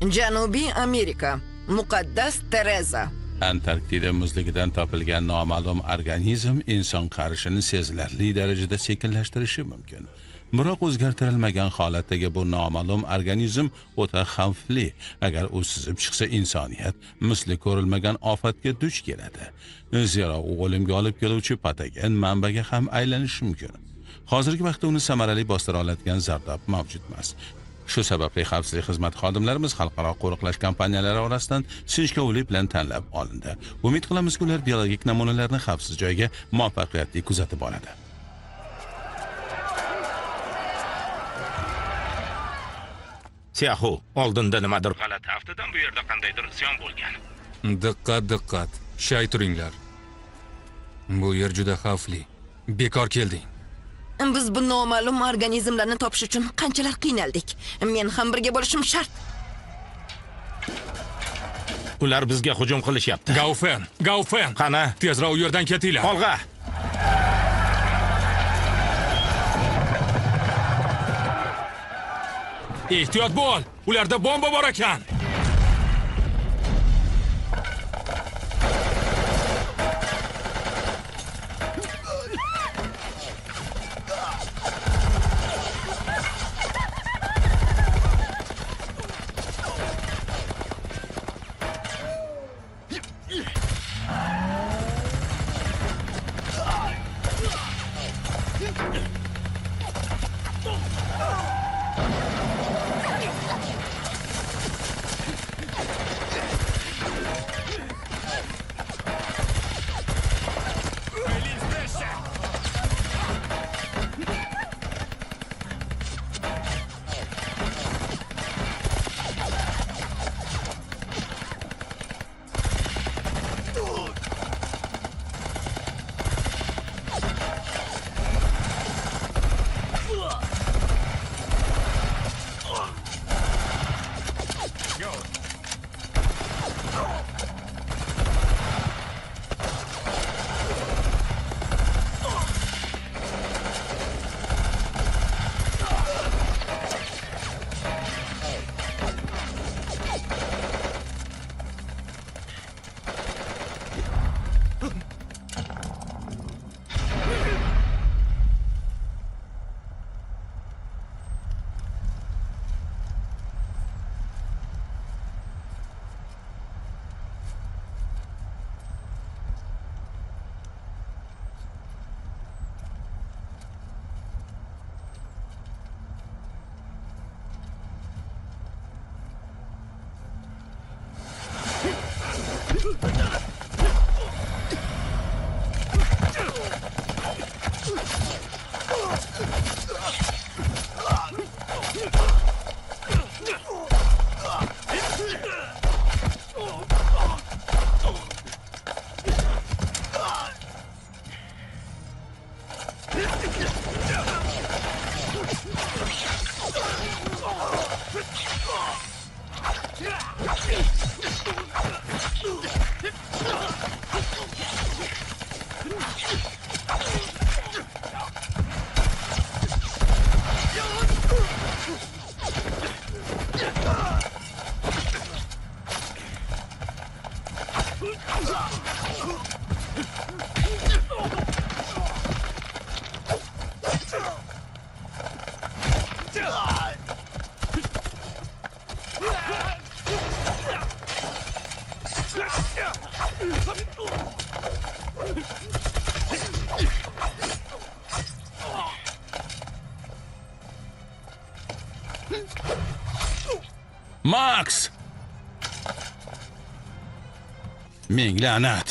Janubiy Amerika. Muqaddas Tereza. Antarktida muzligidan topilgan noma'lum organizm inson qarishini sezilarli darajada sekinlashtirishi mumkin. Biroq o'zgartirilmagan holatdagi bu noma'lum organizm o'ta xavfli. Agar u sizib chiqsa, insoniyat misli ko'rilmagan ofatga duch keladi. Zero u o'limga olib keluvchi patogen manbaga ham aylanishi mumkin. Hozirgi vaqtda uni samarali bostira oladigan zardob mavjud emas. Shu sababli xavfsizlik xizmat xodimlarimiz xalqaro qo'riqlash kompaniyalari orasidan sinchkovlik bilan tanlab olindi. Umid qilamizki, ular biologik namunalarni xavfsiz joyga muvaffaqiyatli kuzatib oladi. Siyahu, oldinda nimadir g'alati. Haftadan bu yerda qandaydir isyon bo'lgan. Diqqat. Shay turinglar. Bu yer juda xavfli. Bekor kelding. Biz bu noma'lum organizmlarni topish uchun qanchalar qiynaldik. Men ham birga bo'lishim shart. Ular bizga hujum qilishyapti. Gaufen! Qani? Tezroq u yerdan ketinglar. Olg'a! Ehtiyot bo'l! Ularda bomba bor ekan. Max! Ming la'nat.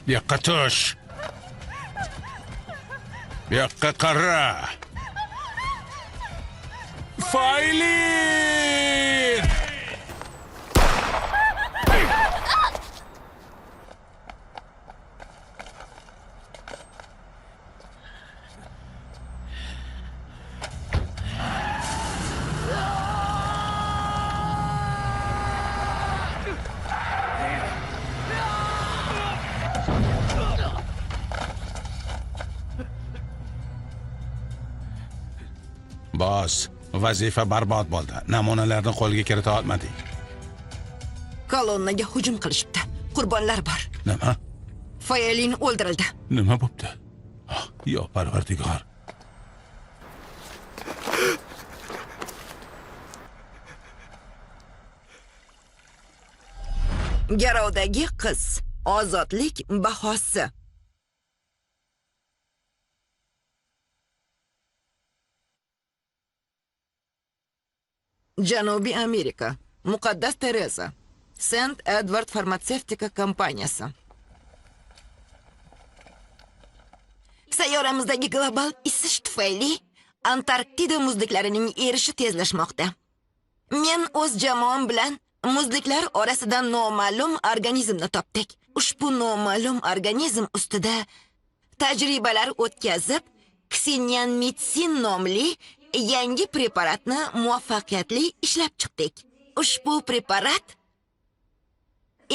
Bu yoqqa tush. Bu yoqqa qara. Faylin! Boss, Vazifa barbod bo'ldi. Namunalarni qo'lga kirita olmadik. Kolonnaga hujum qilishibdi. Qurbonlar bor. Nima? Fayolin o'ldirildi. Nima bo'pti? Yo Parvardigor. Garovdagi qiz. Ozodlik bahosi. Janubiy Amerika. Muqaddas Teresa. St. Edward farmatsevtika kompaniyasi. Sayyoramizdagi global isish tufayli Antarktida muzliklarining erishi tezlashmoqda. Men o'z jamoam bilan muzliklar orasidan noma'lum organizmni topdik. Ushbu noma'lum organizm ustida tajribalar o'tkazib, Xinyanmitsin nomli yangi preparatni muvaffaqiyatli ishlab chiqdik. Ushbu preparat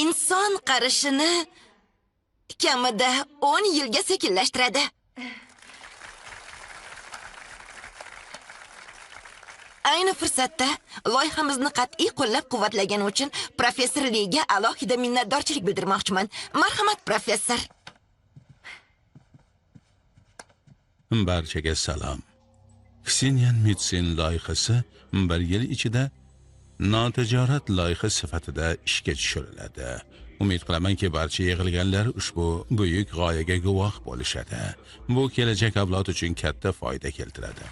inson qarishini kamida 10 yilga sekinlashtiradi. Ayni fursatda loyihamizni qat'iy qo'llab-quvvatlagani uchun professor Liga alohida minnatdorchilik bildirmoqchiman. Marhamat, professor. Barchaga salom. Xinyanmitsin loyihasi 1 yil ichida notijorat loyiha sifatida ishga tushiriladi. Umid qilamanki, barcha yig'ilganlar ushbu buyuk g'oyaga guvoh bo'lishadi. Bu kelajak avlod uchun katta foyda keltiradi.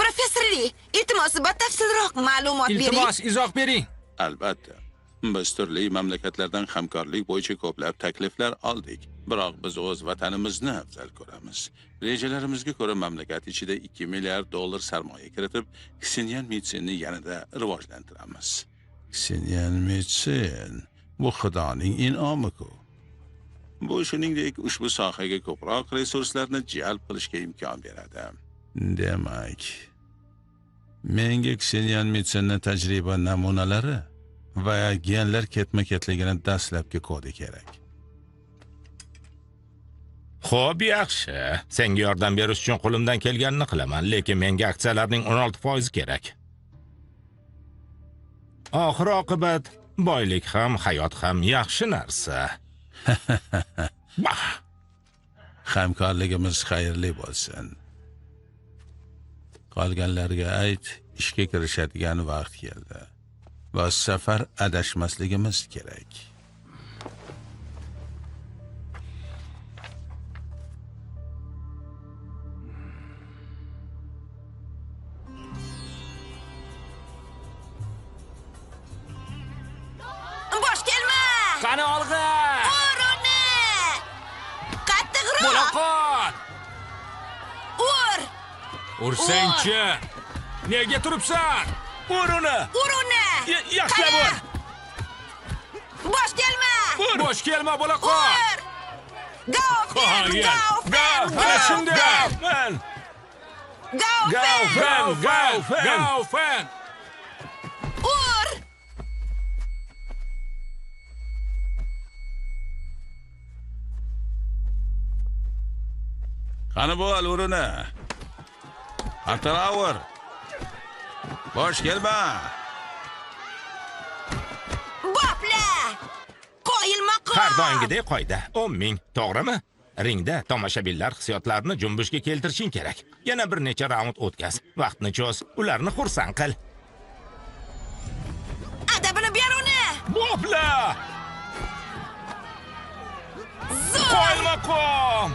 Professor Li, iltimos batafsilroq ma'lumot bering. Iltimos, izoh bering. Albatta. Biz turli mamlakatlardan hamkorlik bo'yicha ko'plab takliflar oldik. Biroq biz o'z vatanimizni afzal ko'ramiz. Rejalarimizga ko'ra mamlakat ichida $2 milliard sarmoya kiritib, Xinyanmitsinni yanada rivojlantiramiz. Xinyanmitsin, bu Xudoning in'omi-ku. Bu shuningdek ushbu sohaga ko'proq resurslarni jalb qilishga imkon beradi. Demak, menga Xinyanmitsinni tajriba namunalari va genlar ketma-ketligini dastlabki kodi kerak. Xo'p, yaxshi. Senga yordam berish uchun qo'limdan kelganini qilaman, lekin menga aksiyalarning 16% kerak. Oxir oqibat boylik ham, hayot ham yaxshi narsa. Bah. Hamkorligimiz xayrli bo'lsin. Qolganlarga ayt, ishga kirishadigan vaqt keldi. Va safar adashmasligimiz kerak. Bosh kelma! Qani olg'a! Uruni! Qattiqroq! Bo'laqot! Ur! Ursangchi! Nega turibsan? Uruni! Uruni! Yaxshilab ur! Bosh kelma! Bosh kelma, bo'laqot! Ur! Go, Fen! Go, Fen! Ana shunda! Men! Go, Fen! Go, Fen! Ur! Qani bo'l uruni. Ataravur. Bosh kelma. Bopla! Qo'yilma-qo'y! Har doimgidek qoida. 10 ming, to'g'rimi? Ringda tomoshabinlar hissiyotlarini junbushga keltirishing kerak. Yana bir necha raund o'tkaz. Vaqtni cho'z, ularni xursand qil. Adabini ber uni! Bopla! Zo'r! Qo'yma-qo'm!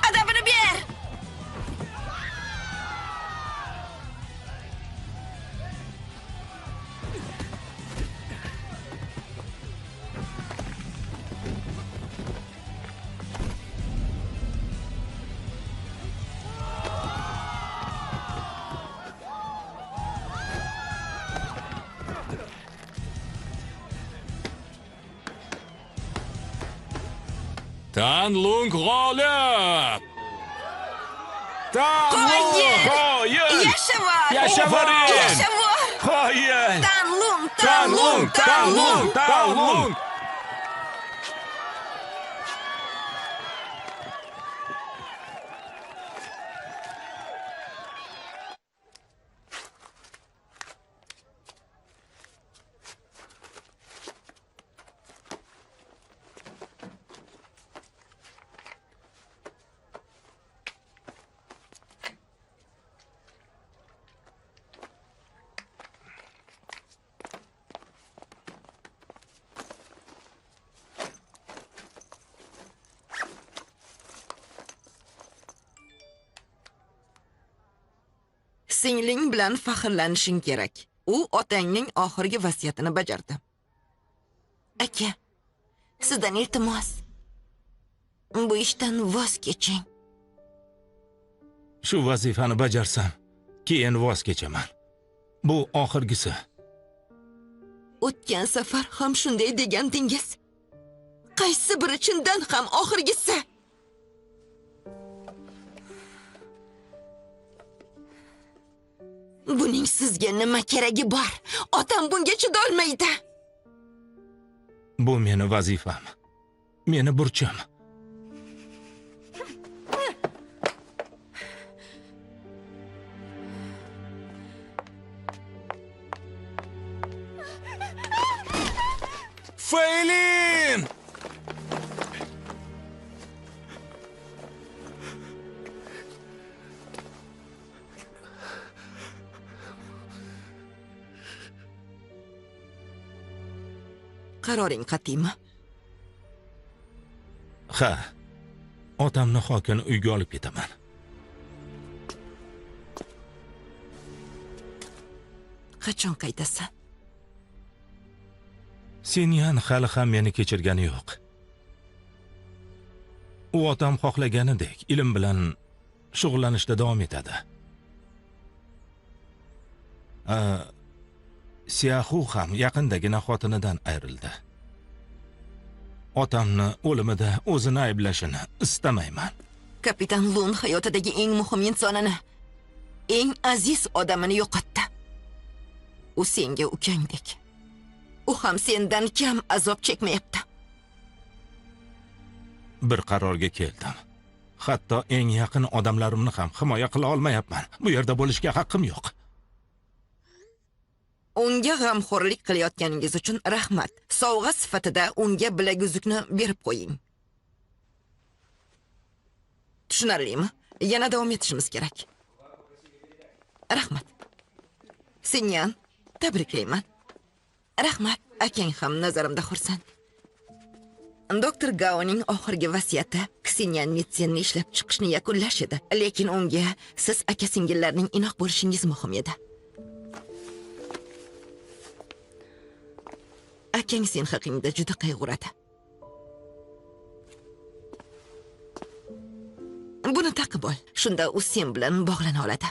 Adabini ber! Tan Lung g'olib! Qoyil! Qoyil! Yashavor! Yashavor! Yashavor! Qoyil! Tanlung, Tanlung, tanlung, tanlung! Singling bilan faxrlanishing kerak. U otangning oxirgi vasiyatini bajardi. Aka, sizdan iltimos. Bu ishdan voz keching. Shu vazifani bajarsam, keyin voz kechaman. Bu oxirgisi. O'tgan safar ham shunday degandingiz. Qaysi biri chindan ham oxirgisi? Buning sizga nima keragi bor? Otam bunga chidolmaydi. Bu meni vazifam. Meni burchim. Feylin! Qaroring qat'iymi? Ha. Otamni xokini uyga olib ketaman. Qachon qaytasan? Senyan hali ham meni kechirgani yo'q. U otam xohlaganidek ilm bilan shug'ullanishda davom etadi. Siyahu ham yaqindagina xotinidan ayrildi. Otamni o'limida o'zini ayblashini istamayman. Kapitan Lun hayotidagi eng muhim insonini, eng aziz odamini yo'qotdi. U senga ukangdek. U ham sendan kam azob chekmayapti. Bir qarorga keldim. Hatto eng yaqin odamlarimni ham himoya qila olmayapman. Bu yerda bo'lishga haqqim yo'q. Unga g'amxo'rlik qilayotganingiz uchun rahmat. Sovg'a sifatida unga bilaguzukni berib qo'ying. Tushunarlimi? Yana davom etishimiz kerak. Rahmat. Senyan, tabriklayman. Rahmat, akang ham nazarimda xursand. Doktor Gaoning oxirgi vasiyati Ksenyan Mitsenni ishlab chiqishni yakunlash edi, lekin unga siz aka-singillarning inoq bo'lishingiz muhim edi. Akang sen haqingda juda qayg'uradi. Buni taqib ol, shunda u sen bilan bog'lana oladi.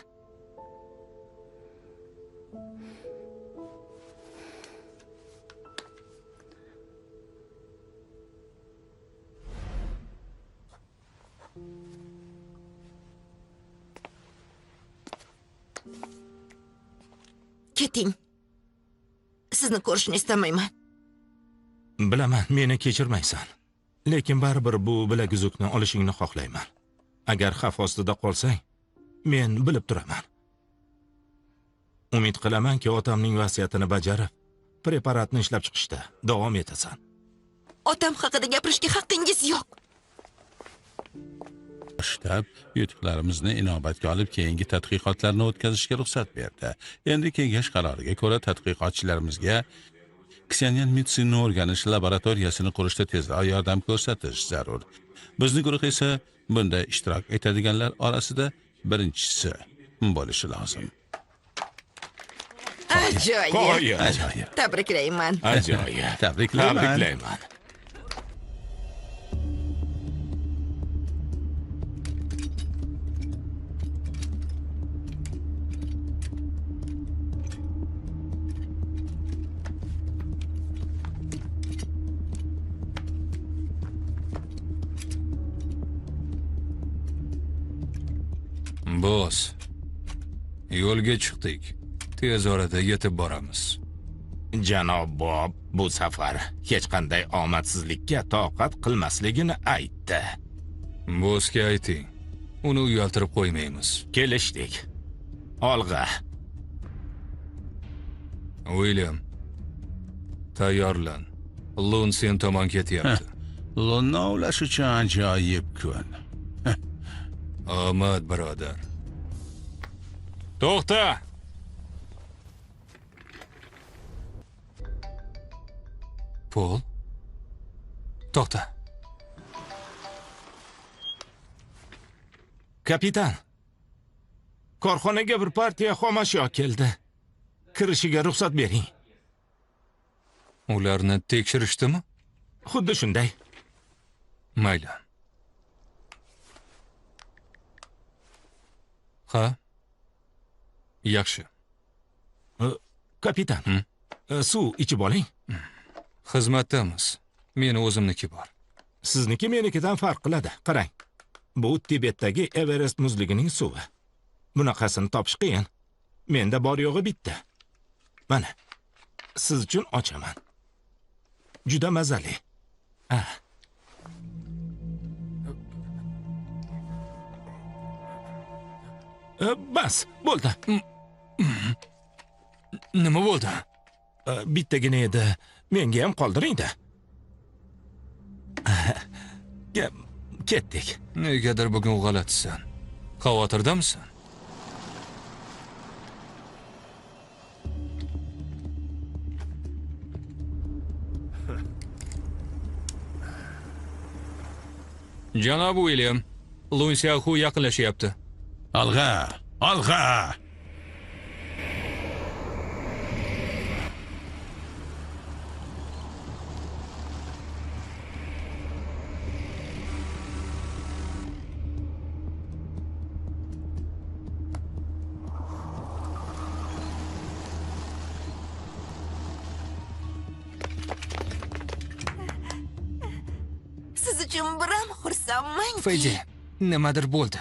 Keting. Sizni ko'rishni istamayman. Bilaman, meni kechirmaysan. Lekin baribir bu bilaguzukni olishingni xohlayman. Agar xavf ostida qolsang, men bilib turaman. Umid qilamanki, otamning vasiyatini bajarib, preparatni ishlab chiqishda davom etasan. Otam haqida gapirishga haqqingiz yo'q. Shtab yutuqlarimizni inobatga olib keyingi tadqiqotlarni o'tkazishga ruxsat berdi. Endi kengash qaroriga ko'ra tadqiqotchilarimizga Ksenyan Mitsenni o'rganish laboratoriyasini qurishda tezroq yordam ko'rsatish zarur. Bizning guruh esa bunda ishtirok etadiganlar orasida birinchisi bo'lishi lozim. Ajoyib. Ajoyib. Tabriklayman. Ajoyib. Tabriklayman. Boss. Yo'lga chiqdik. Tez orada yetib boramiz. Janob Bob bu safar hech qanday omadsizlikka toqat qilmasligini aytdi. Bossga ayting. Uni uyaltirib qo'ymaymiz. Kelishdik. Olg'a. William, tayyorlan. Lun sen tomon ketyapti. Lunni ovlash uchun ajoyib kun. Omad, birodar. To'xta. Pol. To'xta. Kapitan. Korxonaga bir partiya xomashyo keldi. Kirishiga ruxsat bering. Ularni tekshirishdimi? Xuddi shunday. Mayli. Ha? Yaxshi. Kapitan. Suv ichib oling. Xizmatdamiz. Meni o'zimniki bor. Sizniki menikidan farq qiladi. Qarang. Bu Tibetdagi Everest muzligining suvi. Bunaqasini topish qiyin. Menda bor yo'g'i bitta. Mana. Siz uchun ochaman. Juda mazali. Bas, bo'ldi. Nima bo'ldi? Bittagina edi. Menga ham qoldiring-da. Ketdik. Negadir bugun g'alatisan. Xavotirdamisan? Janob William, Lun Xiaohu yaqinlashyapti. Olg'a, olg'a. Siz uchun biram xursandmanki. Feyji, nimadir bo'ldi.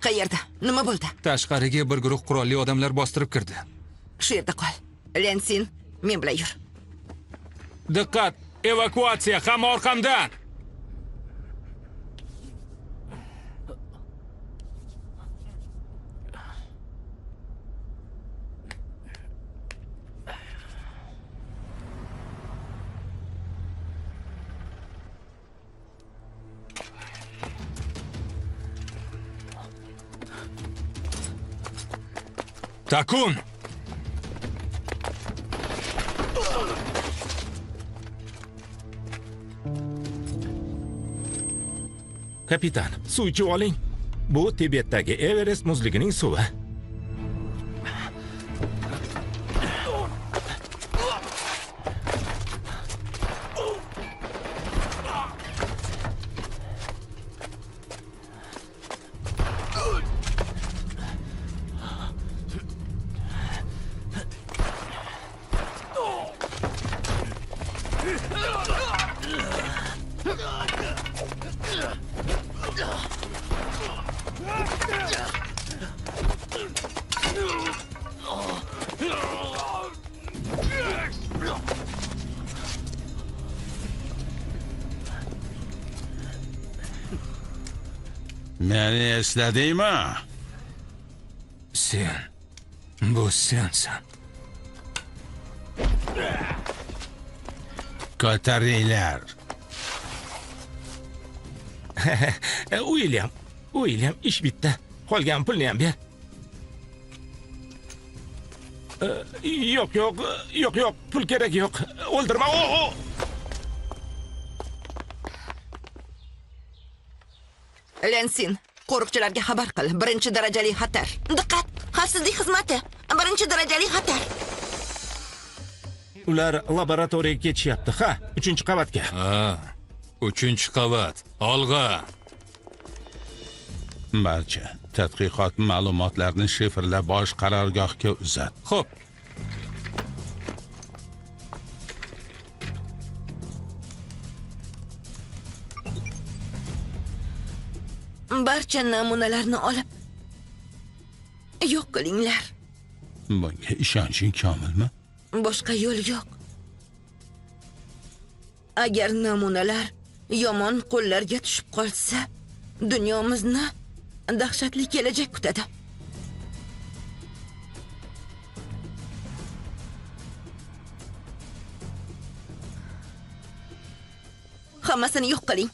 Qayerda? Nima bo'ldi? Tashqariga bir guruh qurolli odamlar bostirib kirdi. Shu yerda qol. Lensin, men bilan yur. Diqqat, evakuatsiya, hamma orqamdan. Takun! Kapitan, suv ichib oling. Bu Tibetdagi Everest muzligining suvi. Meni esladingmi? Sen. Bu sensan. Ko'taringlar. William, ish bitdi. Qolgan pulni ham ber. Yo'q, pul kerak yo'q. O'ldirma. Lensin, qo'riqchilarga xabar qil. Birinchi darajali xatar. Diqqat, xavfsizlik xizmati. Birinchi darajali xatar. Ular laboratoriyaga ketishyapti. Ha, 3-qavatga. Ha, 3-qavat. Olg'a. Barcha tadqiqot ma'lumotlarini shifrlab bosh qarorgohga uzat. Xo'p. Barcha Ortiqcha namunalarni olib yo'q qilinglar. Bunga ishonching komilmi? Boshqa yo'l yo'q. Agar namunalar yomon qo'llarga tushib qolsa, dunyomizni dahshatli kelajak kutadi. Hammasini yo'q qiling.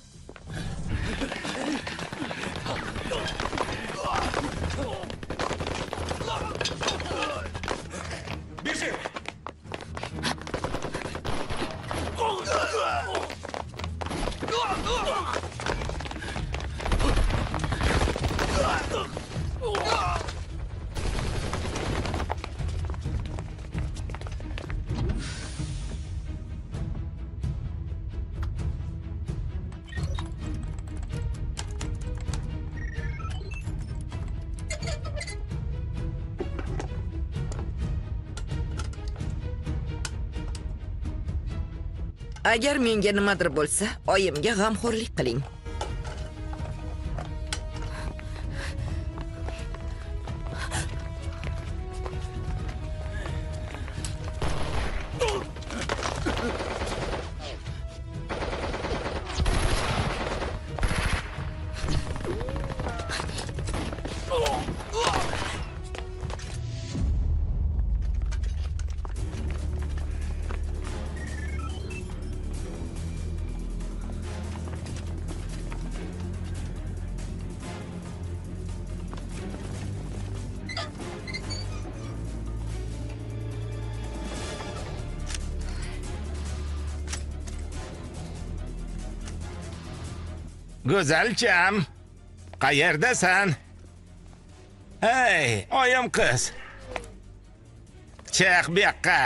Agar menga nimadir bo'lsa, oyimga g'amxo'rlik qiling. Go'zalcham, qayerdasan? Hey, oyim qiz. Chiq bu yoqqa.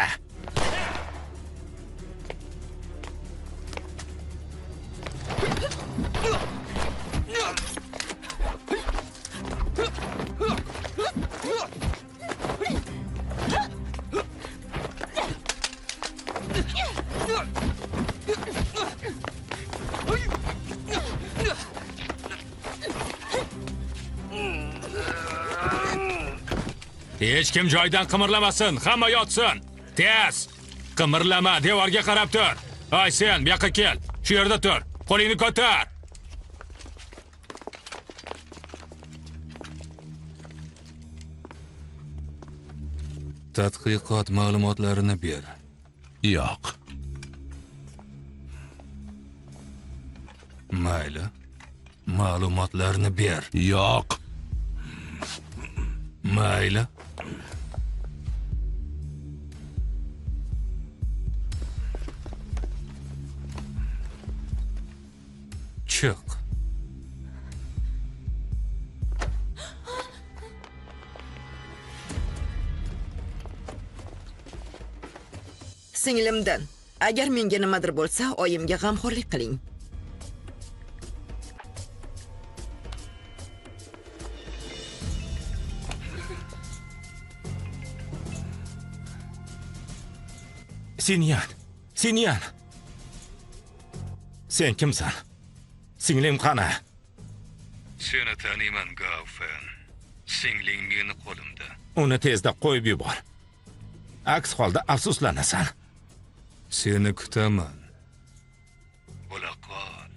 Hech kim joydan qimirlamasin, hamma yotsin. Tez! Qimirlama, devorga qarab tur. Ay sen, bu yoqqa kel. Shu yerda tur. Qo'lingni ko'tar. Tadqiqot ma'lumotlarini ber. Yo'q. Mayli. Ma'lumotlarni ber. Yo'q. Mayli. Chiq. Singlimdan, agar menga nimadir bo'lsa, oyimga g'amxo'rlik qiling. Sinyan. Sen kimsan? Singlim qani? Seni taniyman, Gaufen. Singling meni qo'limda. Uni tezda qo'yib yubor. Aks holda afsuslanasan. Seni kutaman. Bo'la qol.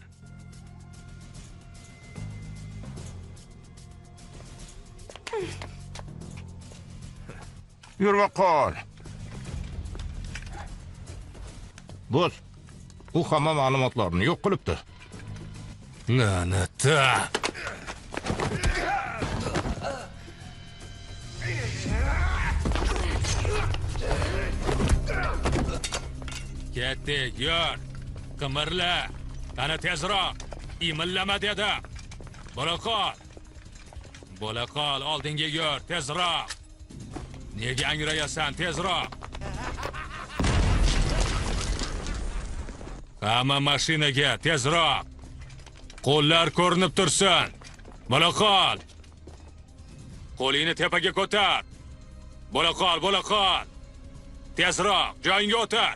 Yurma qol. Bo'l. U hamma ma'lumotlarni yo'q qilibdi. La'nata. Ketdik, yur. Qimirla. Qani tezroq. Imillama dedim. Bo'la qol, oldinga yur, tezroq. Nega angrayasan, tezroq. Hamma mashinaga, tezroq. Qo'llar ko'rinib tursin. Bo'la qol. Qo'lingni tepaga ko'tar. Bo'la qol. Tezroq, joyingga o'tir.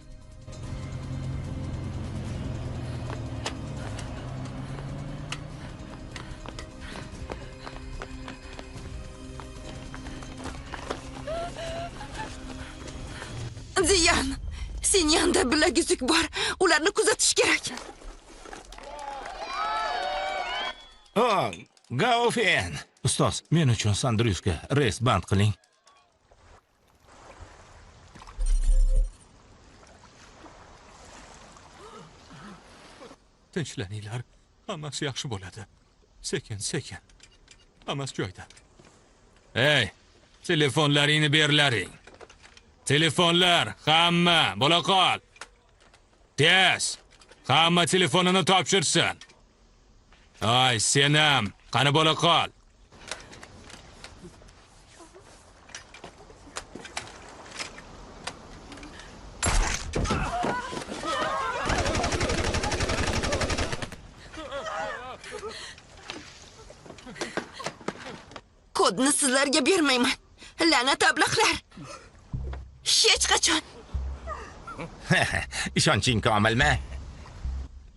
Ziyan, Sinyanda bilaguzuk bor. Ularni kuzatish kerak. Oh, Gaufen. Ustoz, men uchun Sandryusga reys band qiling. Tinchlaninglar. Hammasi yaxshi bo'ladi. Sekin. Hammasi joyida. Ey, telefonlaringni berlaring. Telefonlar, hamma, bo'la qol. Tez, hamma telefonini topshirsin. Ay, senam, qani bo'la qol. Kodni sizlarga bermayman. La'nat ablahlar. Hech qachon. Ishonching komilmi?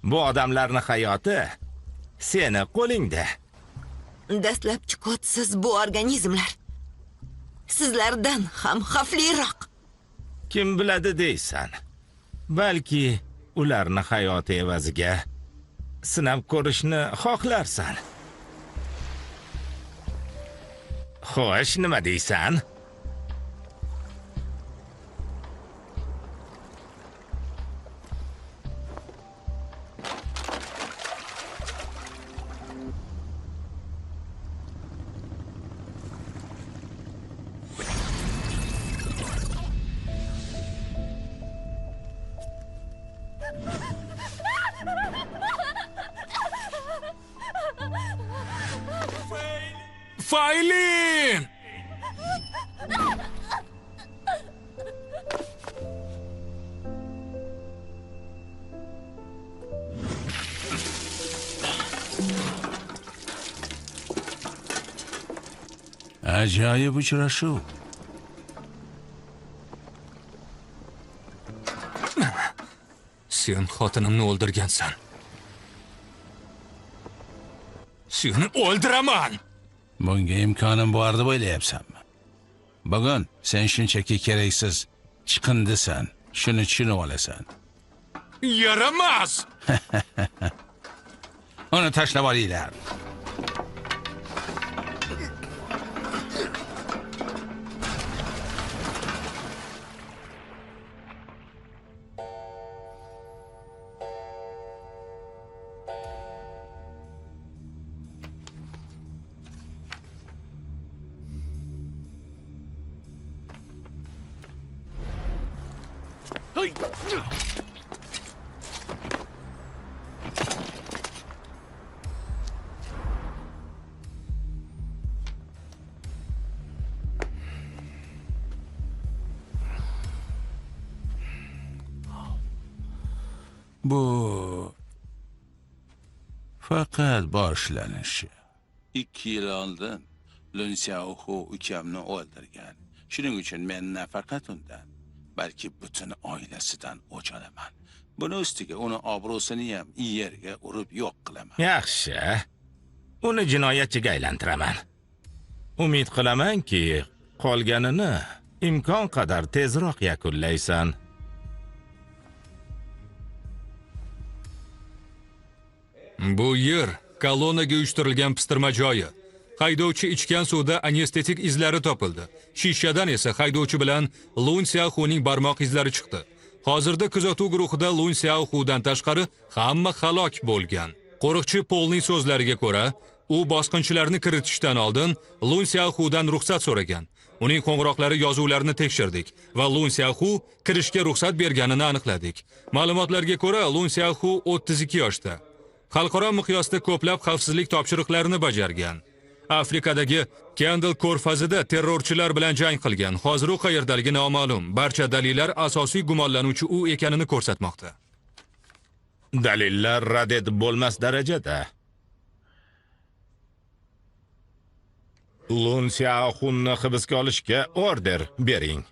Bu odamlarning hayoti seni qo'lingda. Dastlabki kodsiz bu organizmlar sizlardan ham xavfliroq. Kim biladi deysan? Balki ularning hayoti evaziga sinab ko'rishni xohlarsan. Xo'sh, nima deysan? Faylin! Ajoyib uchrashuv. Sen xotinimni o'ldirgansan. Seni o'ldiraman. Bunga imkonim bor deb o'ylayapsanmi? Bugun sen shunchaki keraksiz chiqindisan. Shuni tushunib olasan. Yaramas. Uni tashlab olinglar. Bu faqat boshlanishi. 2 yil oldin Lun Xiaohu ukamni o'ldirgan. Shuning uchun men nafaqat undan, balki butun oilasidan o'ch olaman. Buni ustiga uni obro'sini ham yerga urib yo'q qilaman. Yaxshi. Uni jinoyatchiga aylantiraman. Umid qilamanki, qolganini imkon qadar tezroq yakunlaysan. Bu yer kolonnaga uyushtirilgan pistirma joyi. Haydovchi ichgan suvda anestetik izlari topildi. Shishadan esa haydovchi bilan Lun Xiaohuning barmoq izlari chiqdi. Hozirda kuzatuv guruhida Lun Xiaohudan tashqari hamma halok bo'lgan. Qo'riqchi Polning so'zlariga ko'ra, u bosqinchilarni kiritishdan oldin Lun Xiaohudan ruxsat so'ragan. Uning qo'ng'iroqlari yozuvlarini tekshirdik va Lun Xiaohu kirishga ruxsat berganini aniqladik. Ma'lumotlarga ko'ra, Lun Xiaohu 32 yoshda. Xalqaro miqyosda ko'plab xavfsizlik topshiriqlarini bajargan. Afrikadagi Kendal ko'rfazida terrorchilar bilan jang qilgan. Hozir u qayerdaligi noma'lum. Barcha dalillar asosiy gumonlanuvchi u ekanini ko'rsatmoqda. Dalillar rad etib bo'lmas darajada. Lun Xiaohunni hibsga olishga order bering.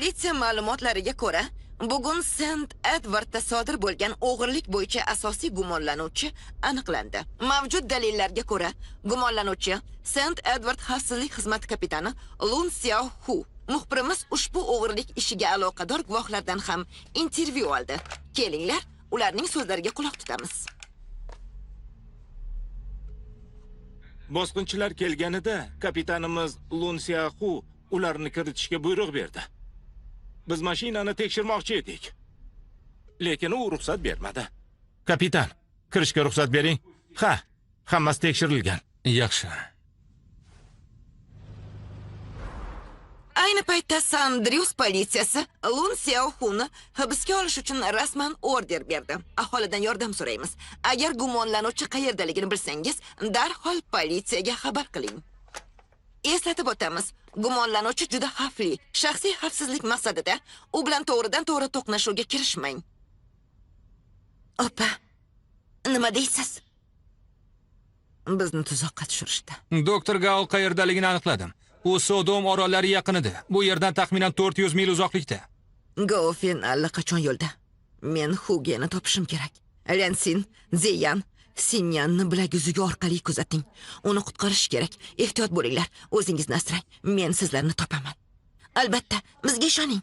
Politsiya ma'lumotlariga ko'ra, bugun Sent Edwardda sodir bo'lgan o'g'irlik bo'yicha asosiy gumonlanuvchi aniqlandi. Mavjud dalillarga ko'ra, gumonlanuvchi Sent Edward xavfsizlik xizmati kapitani Lun Xiaohu. Muxbirimiz ushbu o'g'irlik ishiga aloqador guvohlardan ham intervyu oldi. Kelinglar, ularning so'zlariga quloq tutamiz. Bosqinchilar kelganida kapitanimiz Lun Xiaohu ularni kiritishga buyruq berdi. Biz mashinani tekshirmoqchi edik. Lekin u ruxsat bermadi. Kapitan, kirishga ruxsat bering. Ha, hammasi tekshirilgan. Yaxshi. Ayni paytda Sandrius politsiyasi Lun Xiaohuni hibsga olish uchun rasman order berdi. Aholidan yordam so'raymiz. Agar gumonlanuvchi qayerdaligini bilsangiz, darhol politsiyaga xabar qiling. Eslatib o'tamiz, gumonlanuvchi juda xavfli. Shaxsiy xavfsizlik maqsadida u bilan to'g'ridan-to'g'ri to'qnashuvga kirishmang. Opa, nima deysiz? Bizni tuzoqqa tushirishdi. Doktor Gaul qayerdaligini aniqladim. U Sodom orollari yaqinida. Bu yerdan taxminan 400 mil uzoqlikda. Gaufen allaqachon yo'lda. Men Hugeni topishim kerak. Lensin, Zeyan, Sinyanni bilak yuzugi orqali kuzating. Uni qutqarish kerak. Ehtiyot bo'linglar. O'zingizni asrang. Men sizlarni topaman. Albatta, bizga ishoning.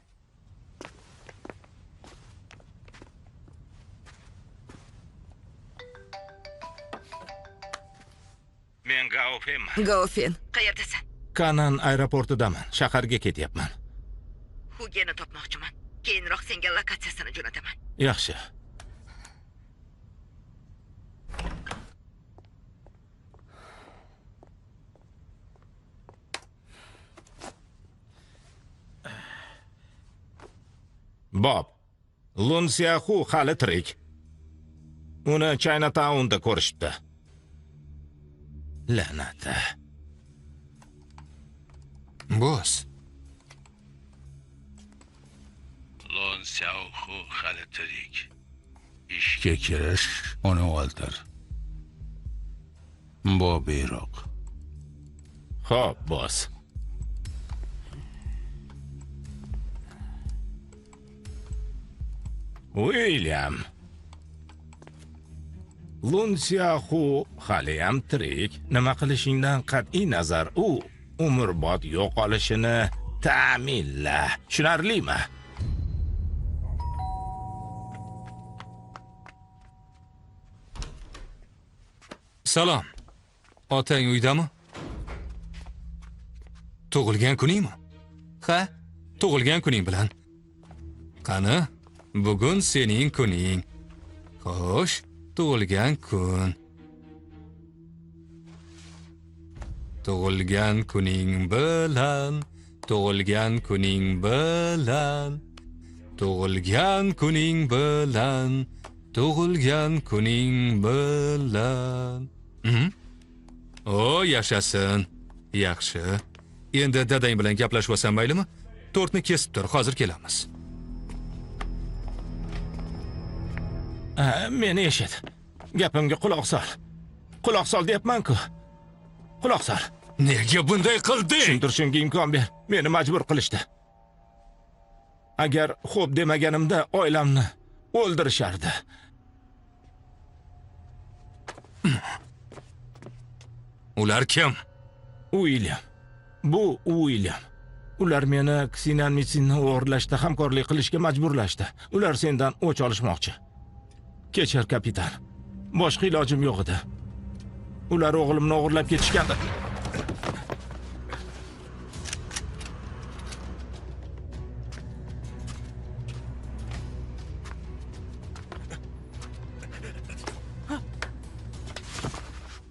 Men Gaufenman. Gaufen, qayerdasan? Kanan aeroportidaman. Shaharga ketyapman. Hugeni topmoqchiman. Keyinroq senga lokatsiyasini jo'nataman. Yaxshi. Bob, Lun Xiaohu hali tirik. Uni Chinatown'da ko'rishibdi. La'nati. Boss. Lun Xiaohu hali tirik. Ishga kirish, uni o'ldir. Bu buyruq. Xo'p, boss. William. Lun Xiaohu haliyam tirik. Nima qilishingdan qat'iy nazar u umrbod yo'qolishini ta'minla. Tushunarlimi? Salom. Otang uydami? Tug'ilgan kuningmi? Ha, tug'ilgan kuning bilan. Qani, bugun sening kuning. Xo'sh, tug'ilgan kun. Tug'ilgan kuning bilan, tug'ilgan kuning bilan, tug'ilgan kuning bilan, tug'ilgan kuning bilan. O, yashasin. Yaxshi. Endi dadang bilan gaplashib olsam maylimi? Tortni kesib tur, hozir kelamiz. Meni eshit. Gapimga quloq sol. Quloq sol deyapman-ku. Quloq sol. Nega bunday qilding? Tushuntirishimga imkon ber. Meni majbur qilishdi. Agar xo'p demaganimda oilamni o'ldirishardi. Ular kim? William. Bu William. Ular meni Ksinan Mitsinni o'g'irlashda hamkorlik qilishga majburlashdi. Ular sendan o'ch olishmoqchi. Kechir, kapitan. Boshqa ilojim yo'q edi. Ular o'g'limni o'g'irlab ketishgandi.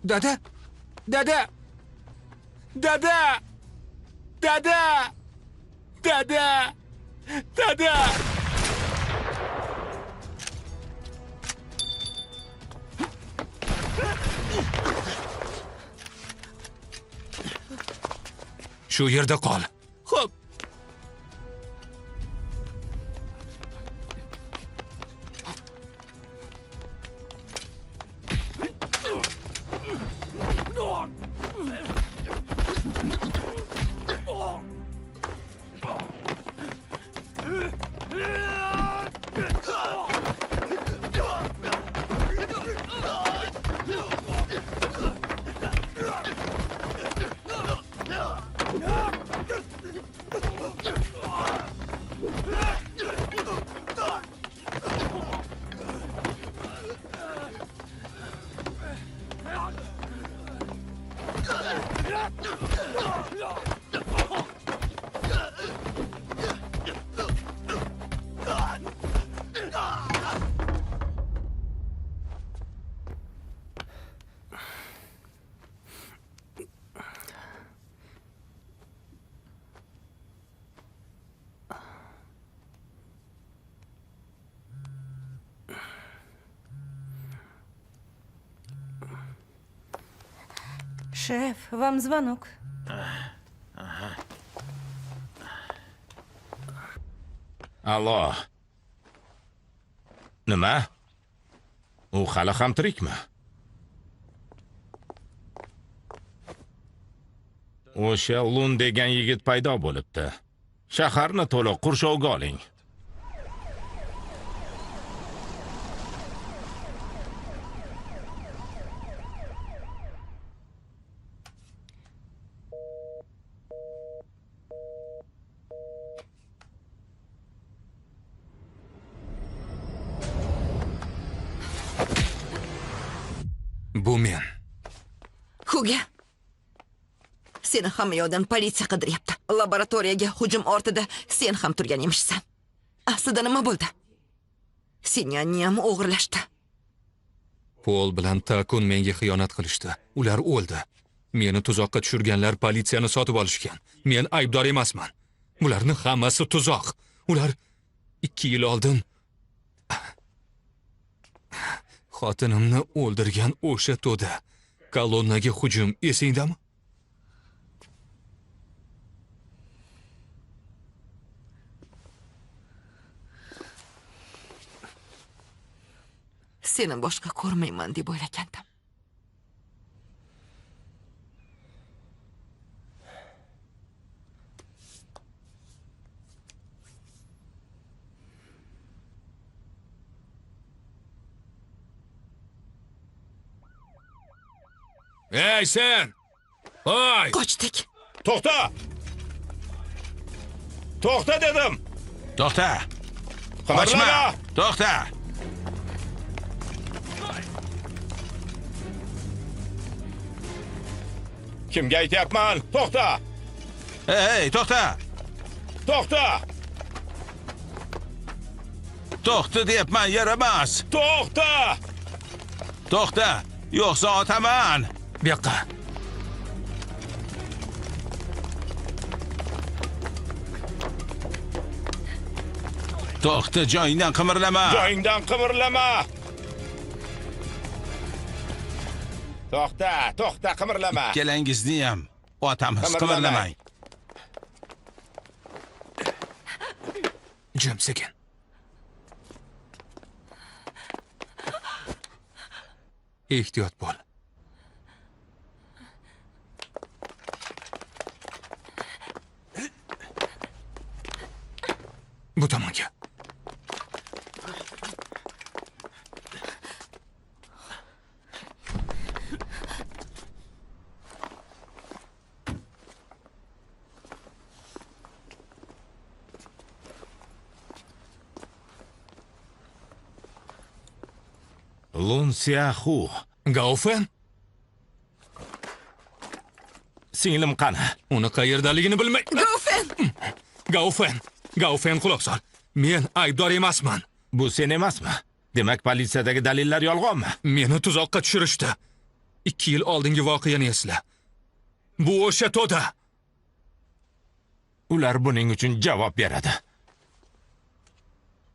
Dada! Dada! Dada! Dada! Dada! Dada! Shu yerda qol. Xo'p. Шеф, вам звонок. Allo. Nima? U hali ham tirikmi? O'sha Lun degan yigit paydo bo'libdi. Shaharni to'liq qurshovga oling. Bu men. Huga. Seni hamma yoqdan politsiya qidiryapti. Laboratoriyaga hujum ortida sen ham turgan emishsan. Aslida nima bo'ldi? Sinyanni ham o'g'irlashdi. Pol bilan Takun menga xiyonat qilishdi. Ular o'ldi. Meni tuzoqqa tushirganlar politsiyani sotib olishgan. Men aybdor emasman. Bularning hammasi tuzoq. Ular 2 yil oldin xotinimni o'ldirgan o'sha to'da. Kolonnaga hujum esingdami? Seni boshqa ko'rmayman deb o'ylagandim. Ey sen! Hoy! Qochdik. To'xta! To'xta dedim. To'xta! Qochma! To'xta! Kimga aytyapman? To'xta! Hey, to'xta! To'xta! To'xta deyapman, yaramas. To'xta! To'xta, yo'qsa otaman. Bu yoqqa. To'xta, joyingdan qimirlama. Joyingdan qimirlama. To'xta, to'xta, qimirlama. Ikkalangizni ham otamiz, qimirlamang. Jim sekin. Ehtiyot bo'l. Bu tomonga. Lun Xiaohu. Gaufen? Singlim qani? Uni qayerdaligini bilmay. Gaufen! Gaufen. Gaufen quloq sol. Men aybdor emasman. Bu sen emasmi? Demak, politsiyadagi dalillar yolg'onmi? Meni tuzoqqa tushirishdi. 2 yil oldingi voqeani esla. Bu o'sha to'da. Ular buning uchun javob beradi.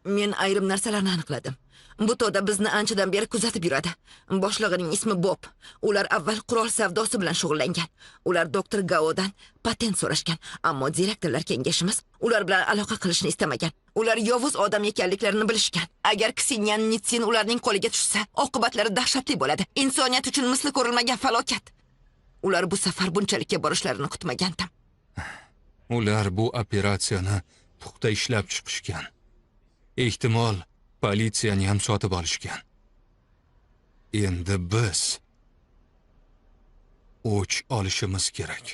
Men ayrim narsalarni aniqladim. Bu to'da bizni anchadan beri kuzatib yuradi. Boshlig'ining ismi Bob. Ular avval qurol savdosi bilan shug'ullangan. Ular doktor Gaodan patent so'rashgan, ammo direktorlar kengashimiz ular bilan aloqa qilishni istamagan. Ular yovuz odam ekanliklarini bilishgan. Agar Ksinyan Nitsin ularning qo'liga tushsa, oqibatlari dahshatli bo'ladi. Insoniyat uchun misli ko'rilmagan falokat. Ular bu safar bunchalikka borishlarini kutmagandim. Ular bu operatsiyani puxta ishlab chiqishgan. Ehtimol politsiyani ham sotib olishgan. Endi biz o'ch olishimiz kerak.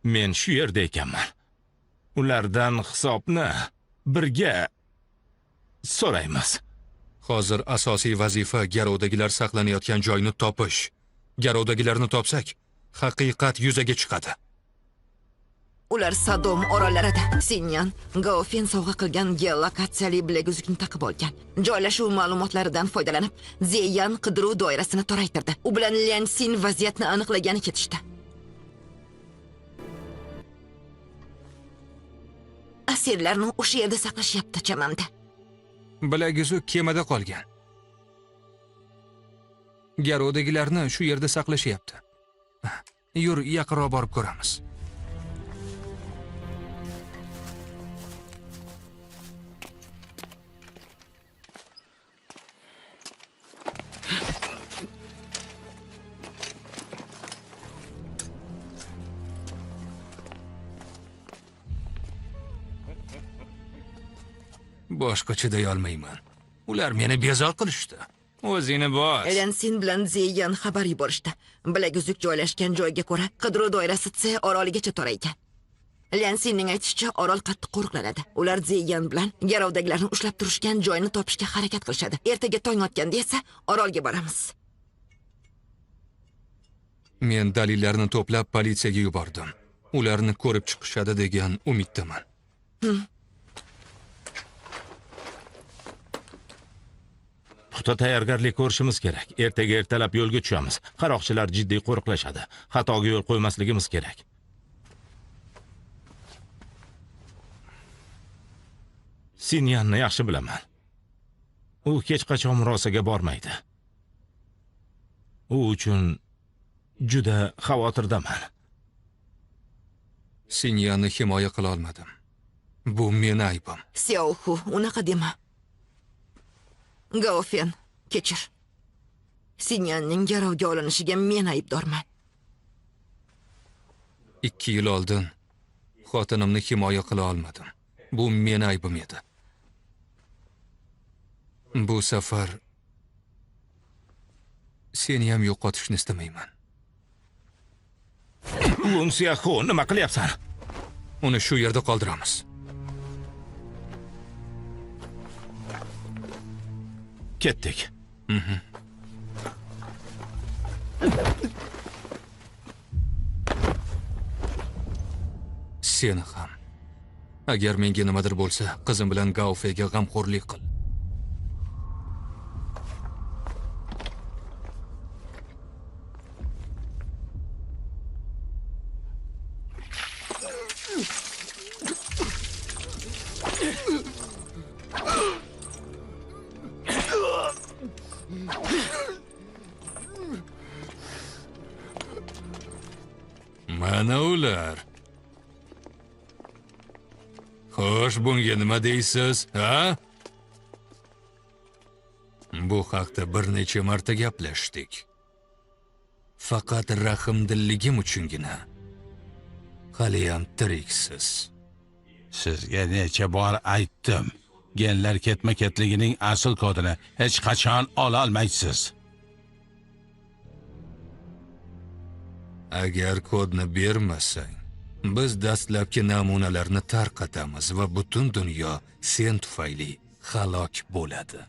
Men shu yerda ekanman. Ulardan hisobni birga so'raymiz. Hozir asosiy vazifa garovdagilar saqlanayotgan joyni topish. Garovdagilarni topsak, haqiqat yuzaga chiqadi. Ular Sadom orollarida. Sinyan Gaofen sovg'a qilgan geolokatsiyali bilaguzukni taqib olgan. Joylashuv ma'lumotlaridan foydalanib, Zeyan qidiruv doirasini toraytirdi. U bilan Liansin vaziyatni aniqlagani ketishdi. Asirlarni o'sha yerda saqlashyapti chamamda. Bilaguzuk kemada qolgan. Garovdagilarni shu yerda saqlashyapti. Yur, yaqinroq borib ko'ramiz. Boshqa chiday olmayman. Ular meni bezor qilishdi. O'zingni bos. Lensin bilan Zeyan xabar yuborishdi. Bilaguzuk joylashgan joyga ko'ra, qidiruv doirasi C oroligacha toraygan. Lensinning aytishicha, orol qattiq qo'riqlanadi. Ular Zeyan bilan garovdagilarni ushlab turishgan joyni topishga harakat qilishadi. Ertaga tong otganda esa orolga boramiz. Men dalillarni to'plab politsiyaga yubordim. Ularni ko'rib chiqishadi degan umiddaman. Puxta tayyorgarlik ko'rishimiz kerak. Ertaga ertalab yo'lga tushamiz. Qaroqchilar jiddiy qo'riqlashadi. Xatoga yo'l qo'ymasligimiz kerak. Sinyanni yaxshi bilaman. U hech qachon murosaga bormaydi. U uchun juda xavotirdaman. Sinyanni himoya qila olmadim. Bu meni aybim. Xiaohu, unaqa dema. Gaofen, kechir. Sinyanning garovga olinishiga men aybdorman. 2 yil oldin xotinimni himoya qila olmadim. Bu meni aybim edi. Bu safar seni ham yo'qotishni istamayman. Lunsiyaxo, nima qilyapsan? Uni shu yerda qoldiramiz. Ketdik. Seni ham. Agar menga nimadir bo'lsa, qizim bilan Gaofega g'amxo'rlik qil. Mana ular. Xo'sh, bunga nima deysiz, ha? Bu haqda bir necha marta gaplashdik. Faqat rahmdilligim uchungina hali ham tiriksiz. Sizga necha bor aytdim. Genlar ketma-ketligining asl kodini hech qachon ola olmaysiz. Agar kodni bermasang, biz dastlabki namunalarni tarqatamiz va butun dunyo sen tufayli halok bo'ladi.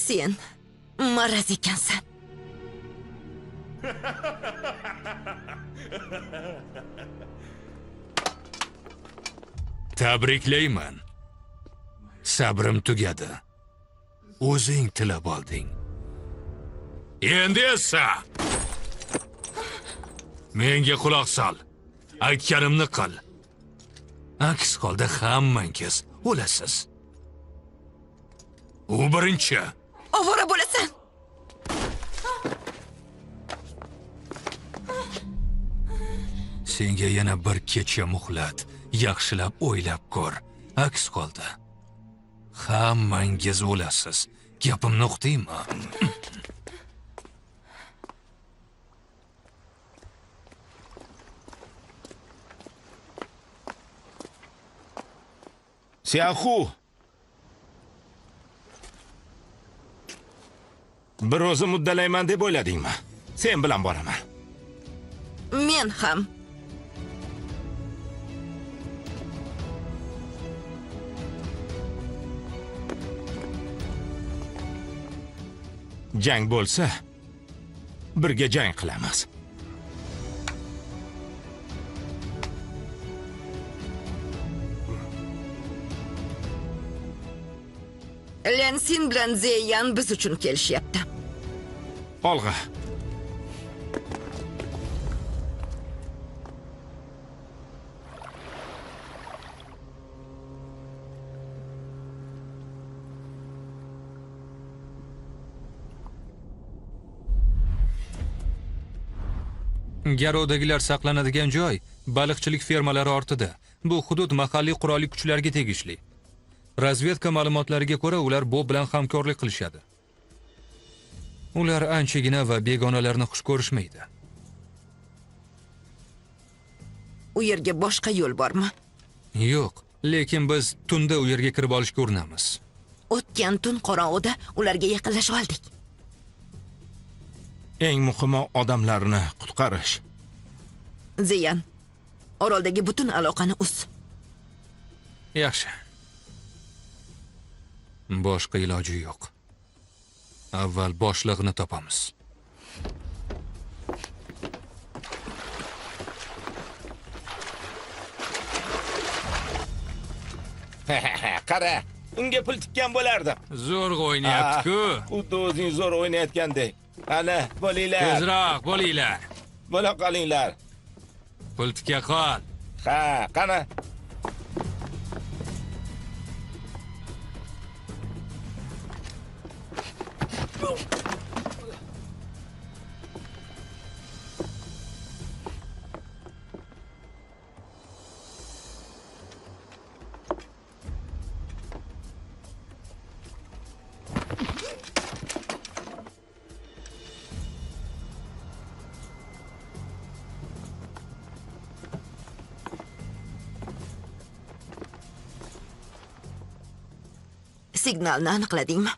Sen maraz ekansan. Tabriklayman. Sabrim tugadi. O'zing tilab olding. Endi esa menga quloq sol. Aytganimni qil. Aks holda hammangiz o'lasiz. U birinchi. Ovora bo'lasan. Senga yana bir kecha muhlat. Yaxshilab o'ylab ko'r. Aks holda hammangiz o'lasiz. Gapimni uqdingmi? Xiaohu. Bir o'zim uddalayman deb o'yladingmi? Sen bilan boraman. Men ham. Jang bo'lsa, birga jang qilamiz. Lensin bilan Zeyan biz uchun kelishyapti. Olg'a. Garovdagilar saqlanadigan joy baliqchilik fermalari ortida. Bu hudud mahalliy qurolli kuchlarga tegishli. Razvedka ma'lumotlariga ko'ra, ular bu bilan hamkorlik qilishadi. Ular anchagina va begonalarni xush ko'rishmaydi. U yerga boshqa yo'l bormi? Yo'q, lekin biz tunda u yerga kirib olishga urinamiz. O'tgan tun qorong'uda ularga yaqinlashib oldik. Eng muhimi odamlarni qutqarish. Ziyan, oroldagi butun aloqani uz. Yaxshi. Boshqa iloji yo'q. Avval boshlig'ini topamiz. Qara, unga pul tikkan bo'lardim. Zo'rg'a o'ynayapti-ku. Xuddi o'zing zo'r o'ynayotgandek. Ana, bo'linglar. Tezroq bo'linglar. Bo'la qolinglar. Pul tikka qol. Ha, qani. Signalni aniqladingmi?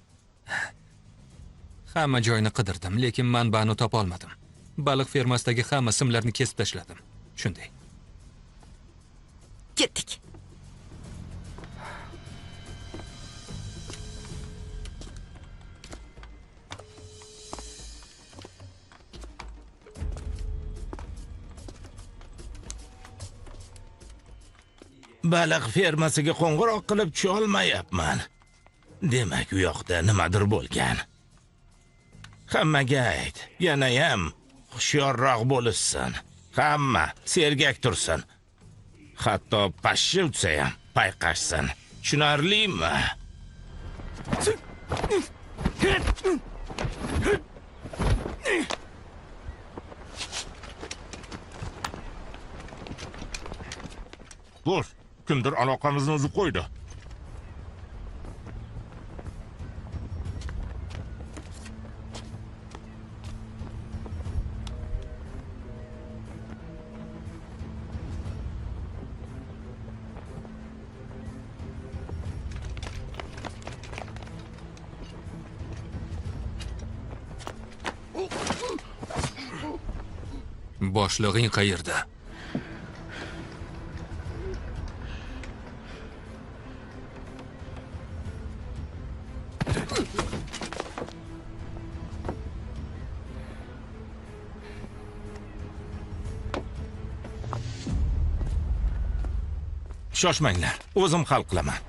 Hamma joyni qidirdim, lekin manbani topa olmadim. Baliq fermasidagi hamma simlarni kesib tashladim. Shunday. Ketdik. Baliq fermasiga qo'ng'iroq qilib tusha olmayapman. Demak, u yoqda nimadir bo'lgan. Hammaga ayt, yanayam hushyorroq bo'lishsin. Hamma sergak tursin. Hatto pashsha utsa ham payqashsin. Tushunarlimi? Do'st, kimdir aloqamizni uzib qo'ydi. Boshlig'ing qayerda? Shoshmanglar, o'zim hal qilaman.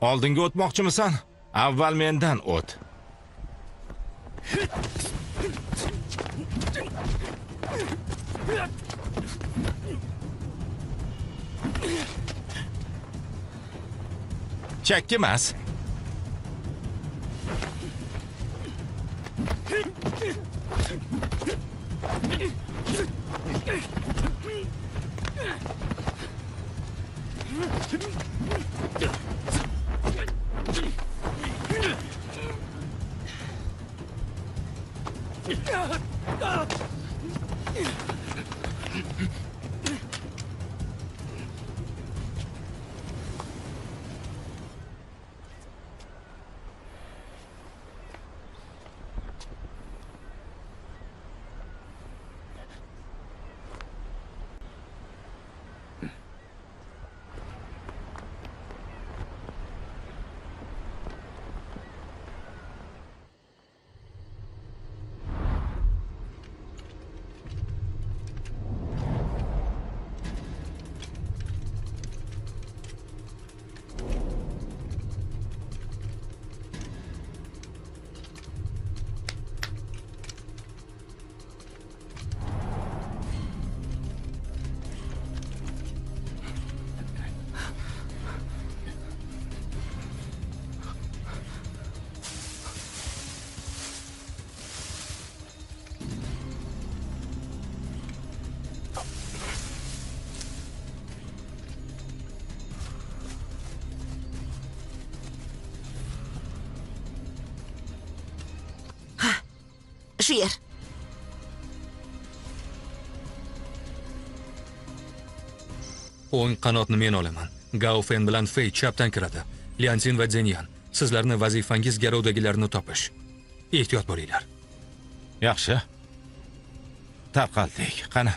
Oldinga o'tmoqchimisan? Avval mendan o't. Chakki emas. Shu yer. O'ng qanotni men olaman. Gaufen bilan Fey chapdan kiradi. Liansin va Zhenyan, sizlarni vazifangiz garovdagilarni topish. Ehtiyot bo'linglar. Yaxshi. Tarqaldik. Qani.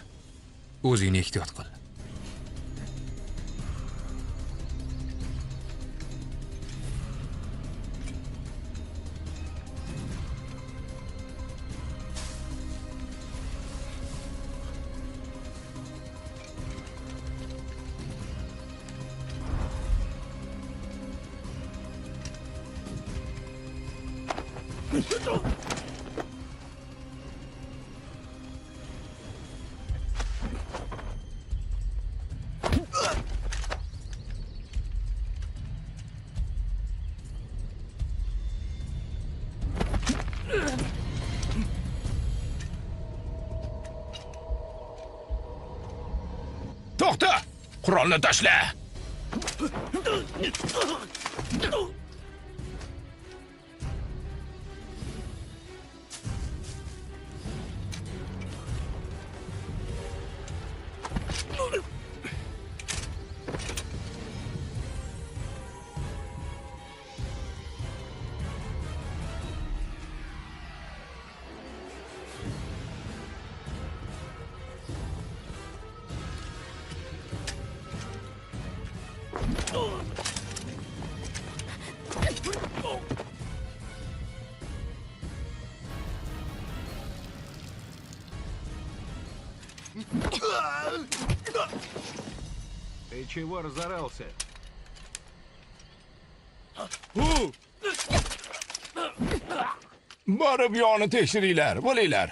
O'zingni ehtiyot qil. To'xta! Qurolni tashla! Ты чего разорался? Borib yoni tekshiringlar, bo'linglar.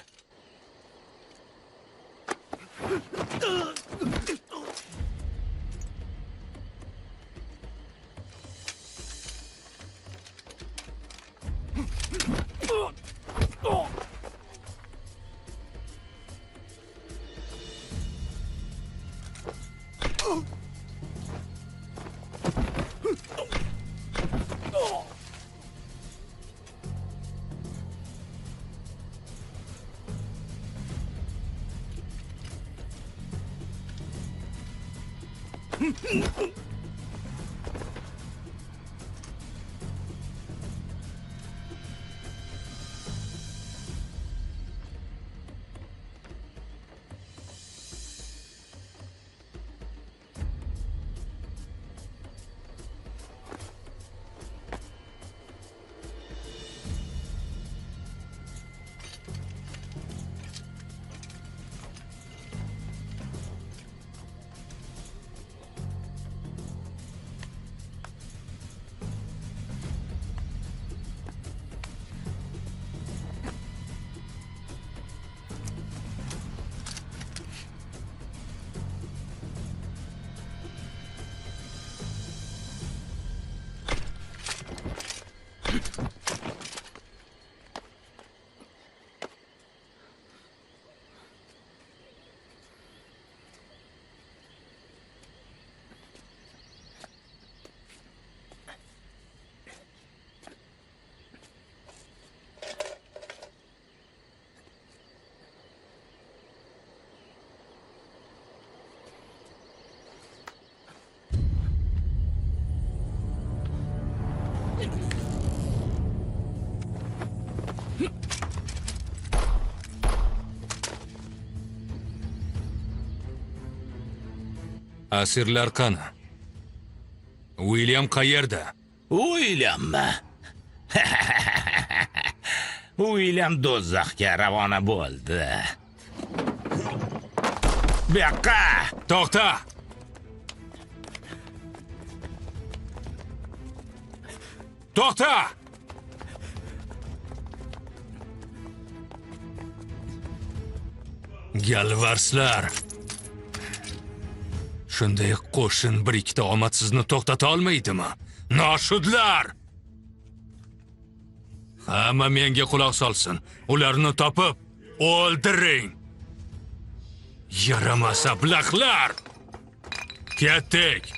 Asirlar qani? William qayerda? Williammi? William do'zaxga ravona bo'ldi. Bu yoqqa! To'xta! To'xta! Galvarslar. Shunday qo'shin bir ikkita omadsizni to'xtata olmaydimi? Noshudlar! Hamma menga quloq solsin. Ularni topib o'ldiring. Yaramas ablahlar! Ketdik!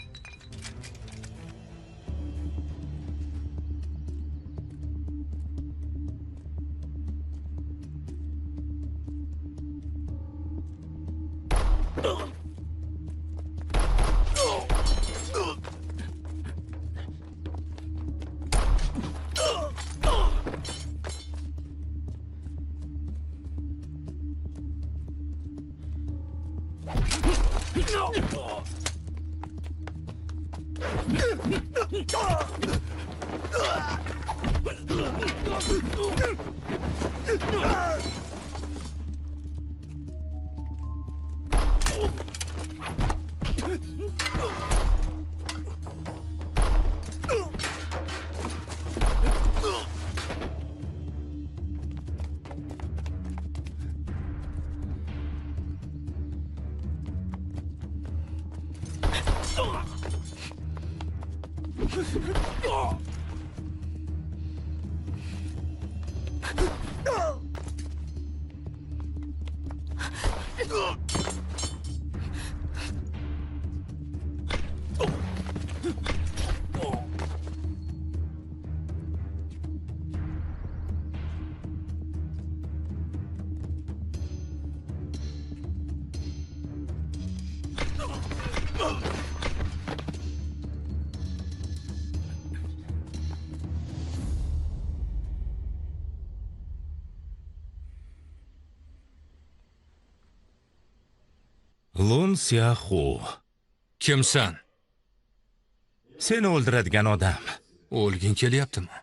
Lun Xiaohu. Kimsan? Seni o'ldiradigan odam. O'lging kelyaptimi?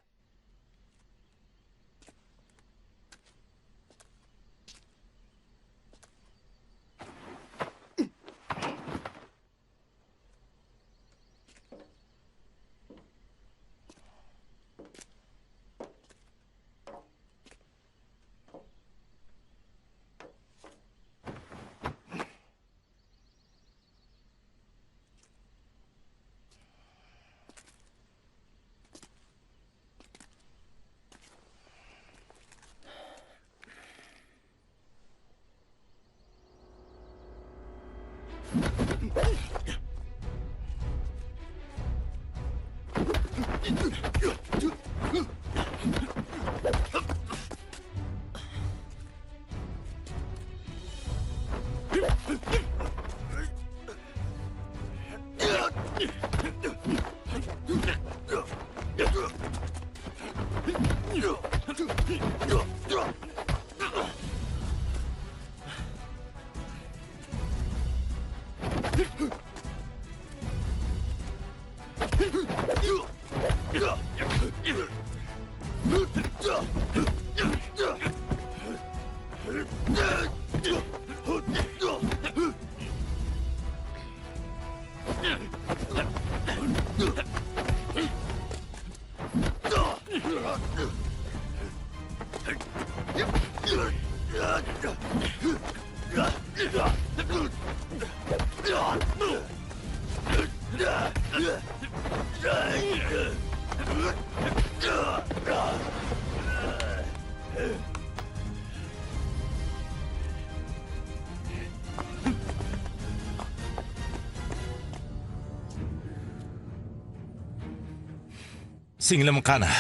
Singlim qani?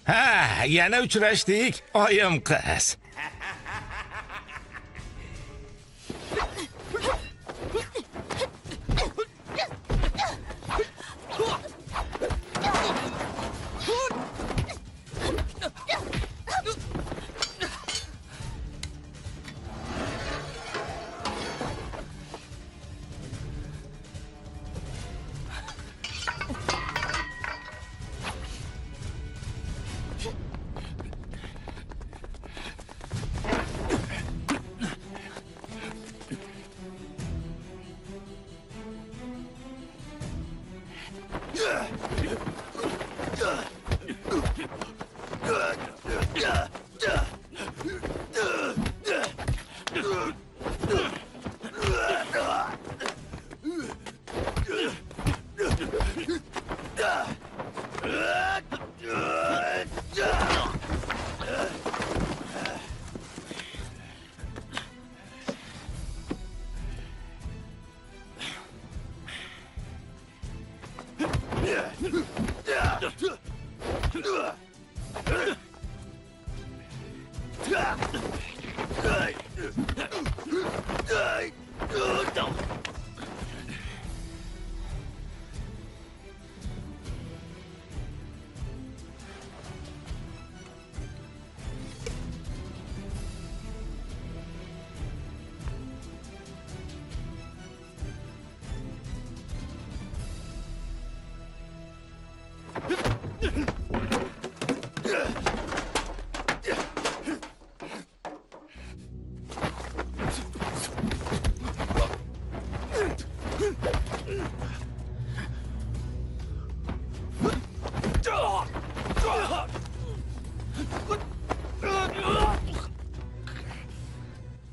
Ha, yana uchrashdik, oyim qiz.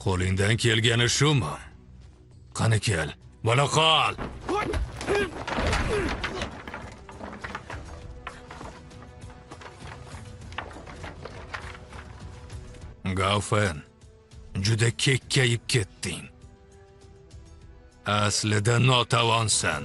Qo'lingdan kelgani shumi? Qani kel, bola qol. Gaufen, juda kekkayib ketding. Aslida notavonsan.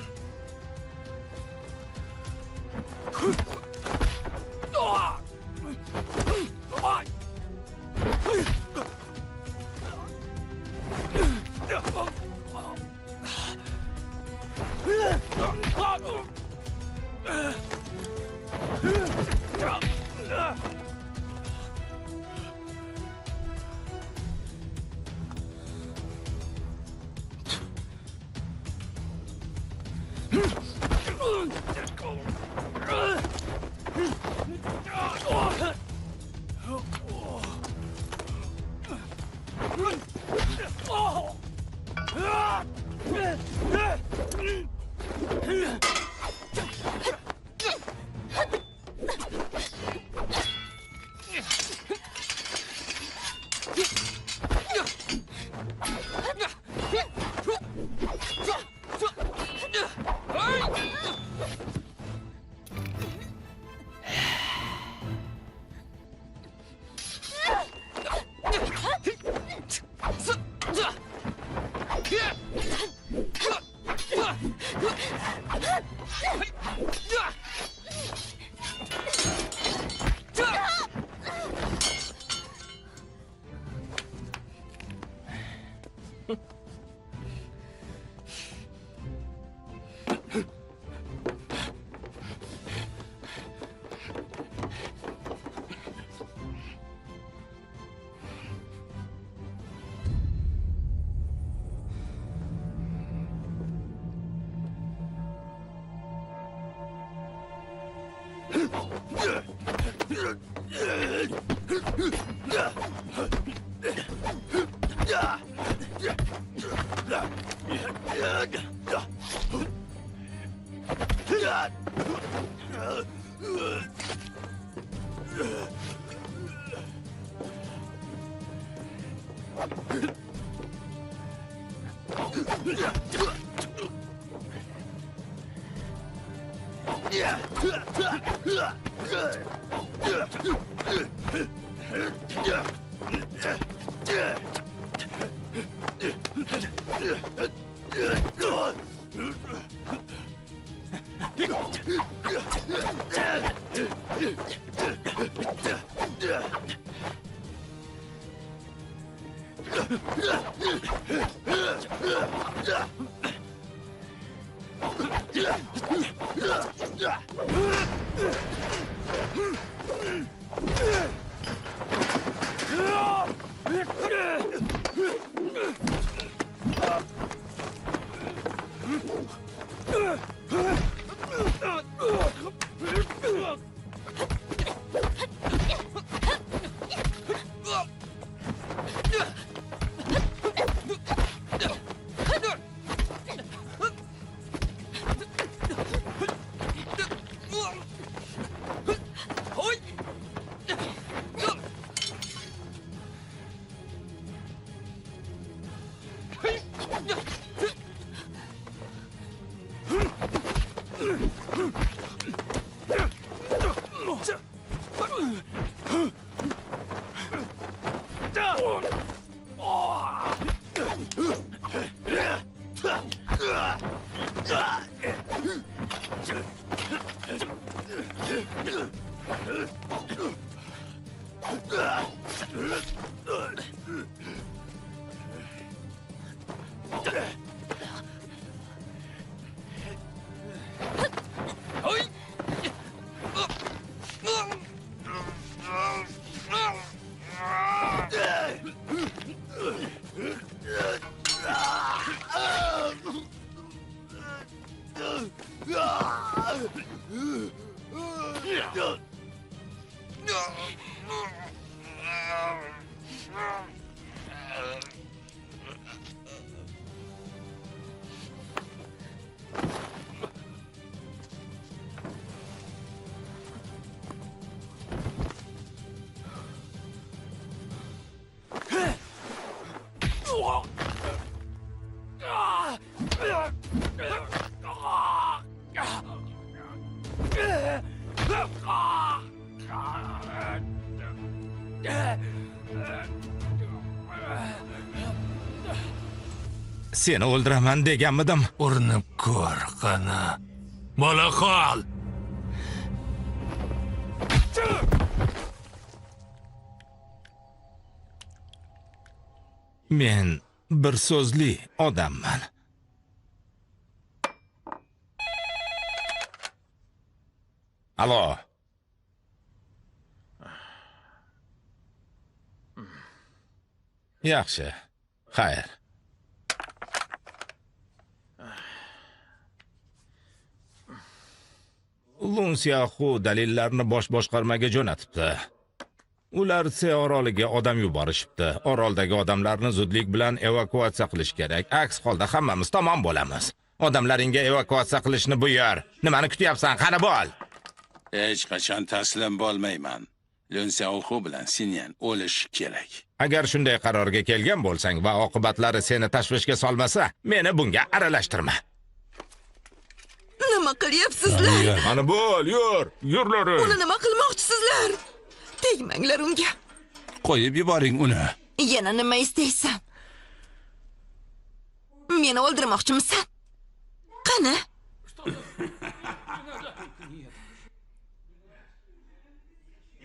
Seni o'ldiraman deganmidim. Urinib ko'r, qani. Bola qol. Men bir so'zli odamman. Alo. Yaxshi. Xayr. Lunsiyaxu dalillarni bosh boshqarmaga jo'natibdi. Ular Se oroliga odam yuborishibdi. Oroldagi odamlarni zudlik bilan evakuatsiya qilish kerak. Aks holda hammamiz tamom bo'lamiz. Odamlaringga evakuatsiya qilishni buyur. Nimani kutyapsan? Qani bo'l. Hech qachon taslim bo'lmayman. Lunsiyaxu bilan Sinyan o'lish kerak. Agar shunday qarorga kelgan bo'lsang va oqibatlari seni tashvishga solmasa, meni bunga aralashtirma. Nima qilyapsizlar? Qani bo'l, yur. Yurlar. Uni nima qilmoqchisizlar? Tegmanglar unga. Qo'yib yuboring uni. Yana nima istaysan? Meni o'ldirmoqchimisan? Qani?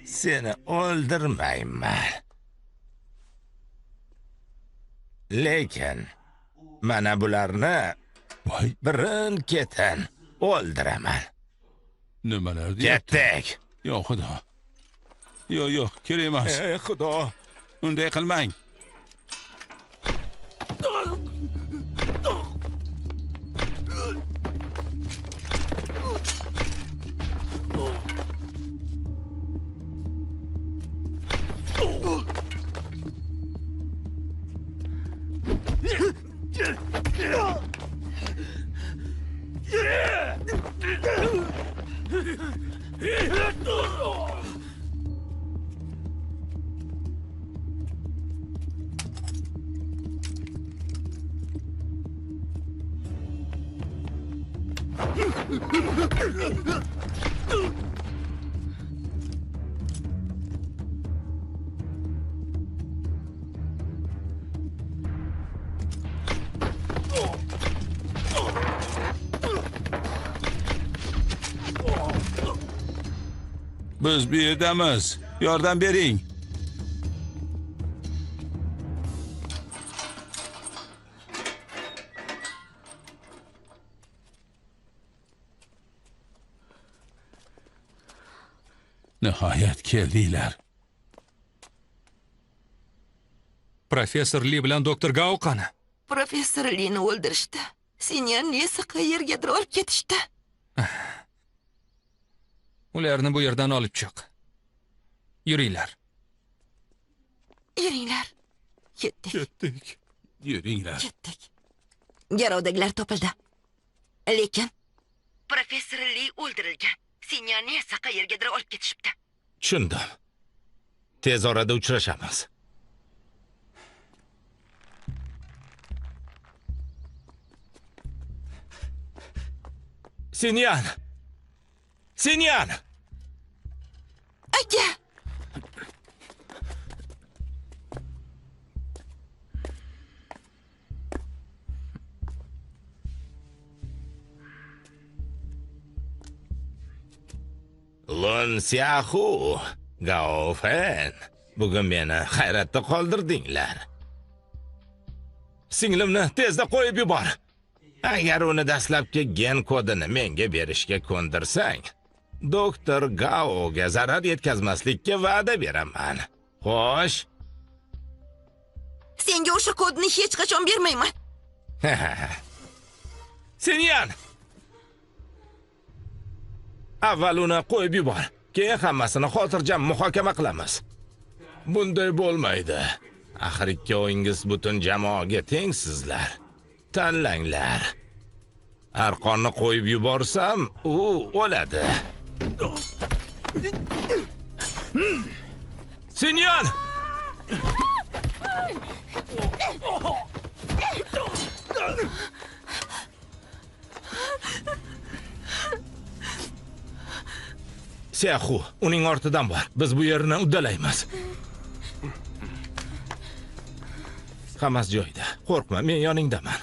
Seni o'ldirmayman. Lekin mana bularni Voy, birin-ketin o'ldiraman. nimalar deyapti? Ketdik. Yo'q, xudo. Yo'q, kerak emas. Ey xudo. Unday qilmang. Biz bu yerdamiz. Yordam bering. Nihoyat keldinglar. Professor Li bilan doktor Gao qani? Professor Lini o'ldirishdi. Senyan esa qayergadir olib ketishdi. Ularni bu yerdan olib chiq. Yuringlar. Yuringlar. Ketdik. Yuringlar. Ketdik. Garovdagilar topildi. Lekin Professor Li o'ldirilgan. Senyani esa qayergadir olib ketishibdi. Tushundim. Tez orada uchrashamiz. Senyan! Senyan! Aka! Lun Xiaohu, Gao Fen. Bugun meni hayratda qoldirdinglar. Singlimni tezda qo'yib yubor. Agar uni dastlabki gen kodini menga berishga ko'ndirsang, doktor Gaoga zarar yetkazmaslikka va'da beraman. Xo'sh? Senga o'sha kodni hech qachon bermayman. Senyan! Avval uni qo'yib yubor. Keyin hammasini xotirjam muhokama qilamiz. Bunday bo'lmaydi. Axir ikkovingiz butun jamoaga tengsizlar. Tanlanglar. Arqonni qo'yib yuborsam, u o'ladi. Senyan! Xiaohu, uning ortidan bor. Biz bu yerni uddalaymiz. Hammasi joyida. Qo'rqma, men yoningdaman.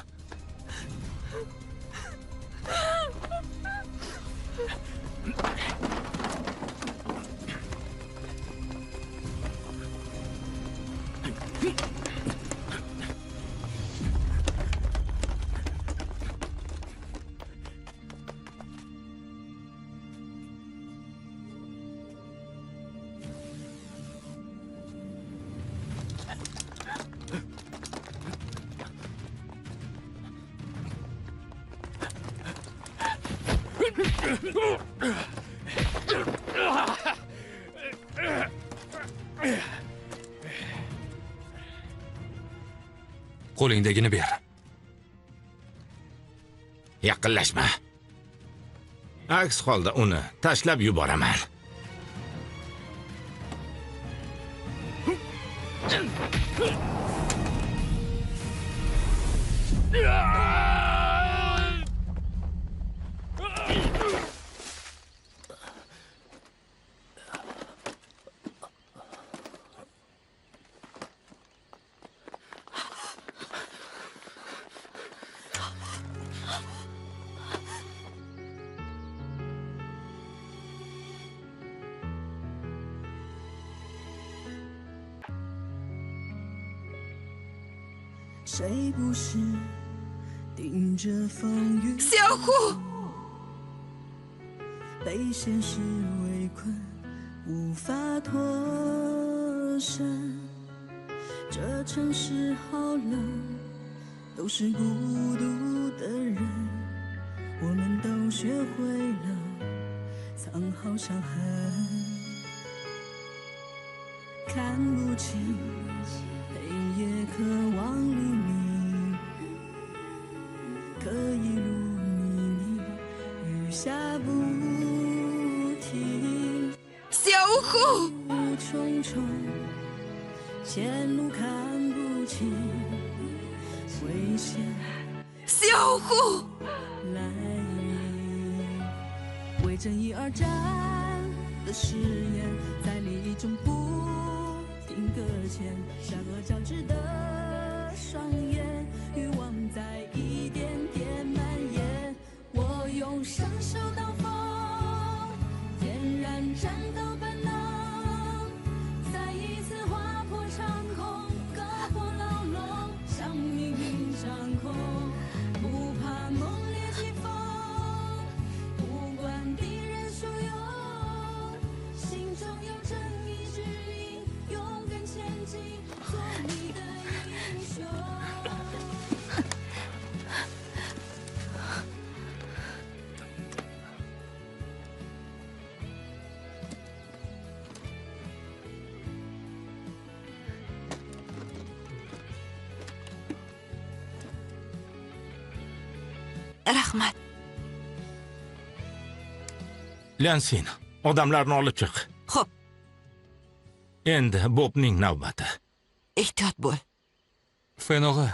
Qo'lingdagini ber. Yaqinlashma. Aks holda uni tashlab yuboraman. Xiaohu! 被现实围困，无法脱身。这城市好冷，都是孤独的人。我们都学会了藏好伤痕，看不清，黑夜渴望黎明，可以如泥泞，雨下不停。Xiaohu! 雾重重，前路看不清，危险 Xiaohu! 来临。为正义而战的誓言，在利益中不停搁浅，善恶交织的双眼，欲望在一点点蔓延。我用双手挡风，点燃战斗本 Rahmat. Lyansin, odamlarni olib chiq. Xo'p, Endi Bobning navbati. ehtiyot bo'l. Fen og'a.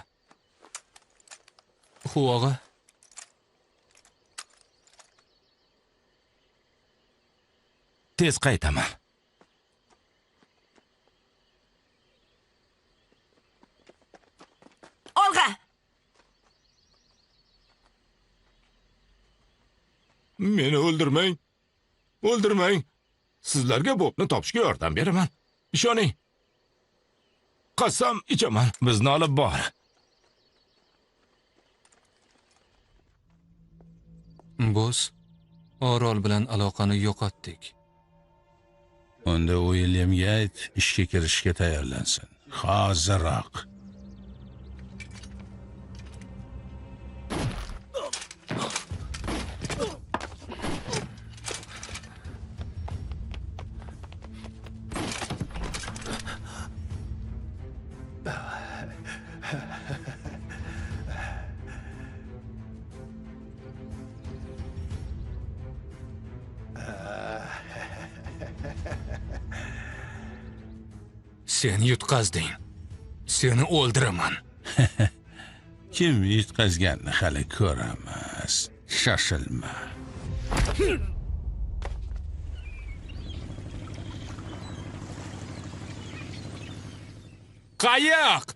Hu og'a. Tez qaytaman. Olg'a! Meni o'ldirmang. O'ldirmang. Sizlarga Bobni topishga yordam beraman. Ishoning. Qasam ichaman. Bizni olib bor. Biz Orol bilan aloqani yo'qotdik. Unda Uilyamga ayt, ishga kirishga tayyorlansin. Hoziroq. Sen yutqazding. Seni o'ldiraman. Kim yutqazganini hali ko'ramiz. Shoshilma. Qayoq?